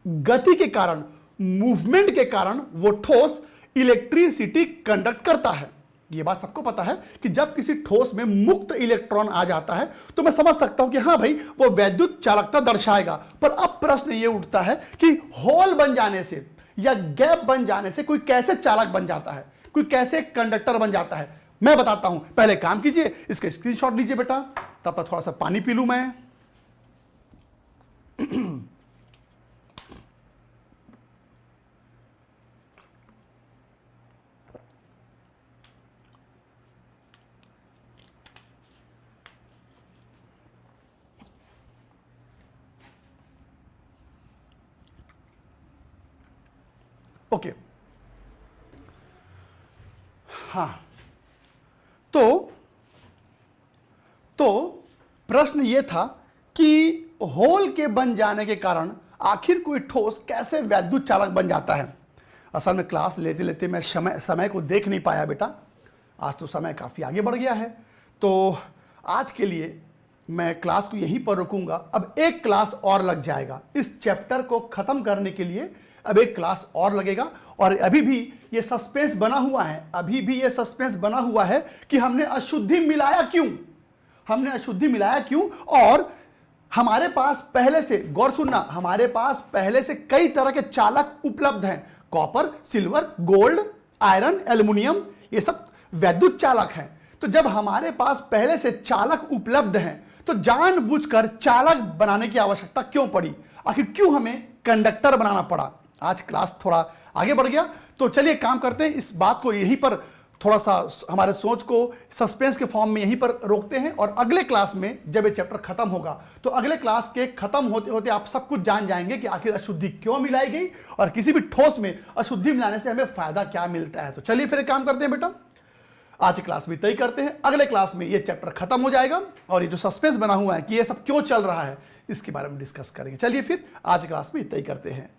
गति के कारण, मूवमेंट के कारण वो ठोस इलेक्ट्रिसिटी कंडक्ट करता है। ये बात सबको पता है कि जब किसी ठोस में मुक्त इलेक्ट्रॉन आ जाता है तो मैं समझ सकता हूं कि हां भाई वो वैद्युत चालकता दर्शाएगा। पर अब प्रश्न ये उठता है कि होल बन जाने से या गैप बन जाने से कोई कैसे चालक बन जाता है, कोई कैसे कंडक्टर बन जाता है। मैं बताता हूं, पहले काम कीजिए, इसका स्क्रीनशॉट लीजिए बेटा, तब तक थोड़ा सा पानी पी लूं मैं। ओके, हाँ, तो प्रश्न यह था कि होल के बन जाने के कारण आखिर कोई ठोस कैसे वैद्युत चालक बन जाता है। असल में क्लास लेते लेते मैं समय को देख नहीं पाया बेटा, आज तो समय काफ़ी आगे बढ़ गया है, तो आज के लिए मैं क्लास को यहीं पर रुकूंगा। अब एक क्लास और लग जाएगा इस चैप्टर को ख़त्म करने के लिए, अब एक क्लास और लगेगा। और अभी भी ये सस्पेंस बना हुआ है, अभी भी ये सस्पेंस बना हुआ है कि हमने अशुद्धि मिलाया क्यों, हमने अशुद्धि मिलाया क्यों। और हमारे पास पहले से, गौर सुनना, हमारे पास पहले से कई तरह के चालक उपलब्ध हैं, copper, silver, gold, iron, aluminium, ये सब वैद्युत चालक हैं। तो जब हमारे पास पहले से चालक उपलब्ध हैं तो जानबूझकर चालक बनाने की आवश्यकता क्यों पड़ी, आखिर क्यों हमें कंडक्टर बनाना पड़ा। आज क्लास थोड़ा आगे बढ़ गया, तो चलिए काम करते हैं, इस बात को यहीं पर थोड़ा सा हमारे सोच को सस्पेंस के फॉर्म में यहीं पर रोकते हैं। और अगले क्लास में जब ये चैप्टर खत्म होगा तो अगले क्लास के खत्म होते होते आप सब कुछ जान जाएंगे कि आखिर अशुद्धि क्यों मिलाई गई और किसी भी ठोस में अशुद्धि मिलाने से हमें फायदा क्या मिलता है। तो चलिए फिर एक काम करते हैं बेटा, आज की क्लास में तय करते हैं, अगले क्लास में ये चैप्टर खत्म हो जाएगा और ये जो सस्पेंस बना हुआ है कि ये सब क्यों चल रहा है इसके बारे में डिस्कस करेंगे। चलिए फिर आज की क्लास में तय करते हैं।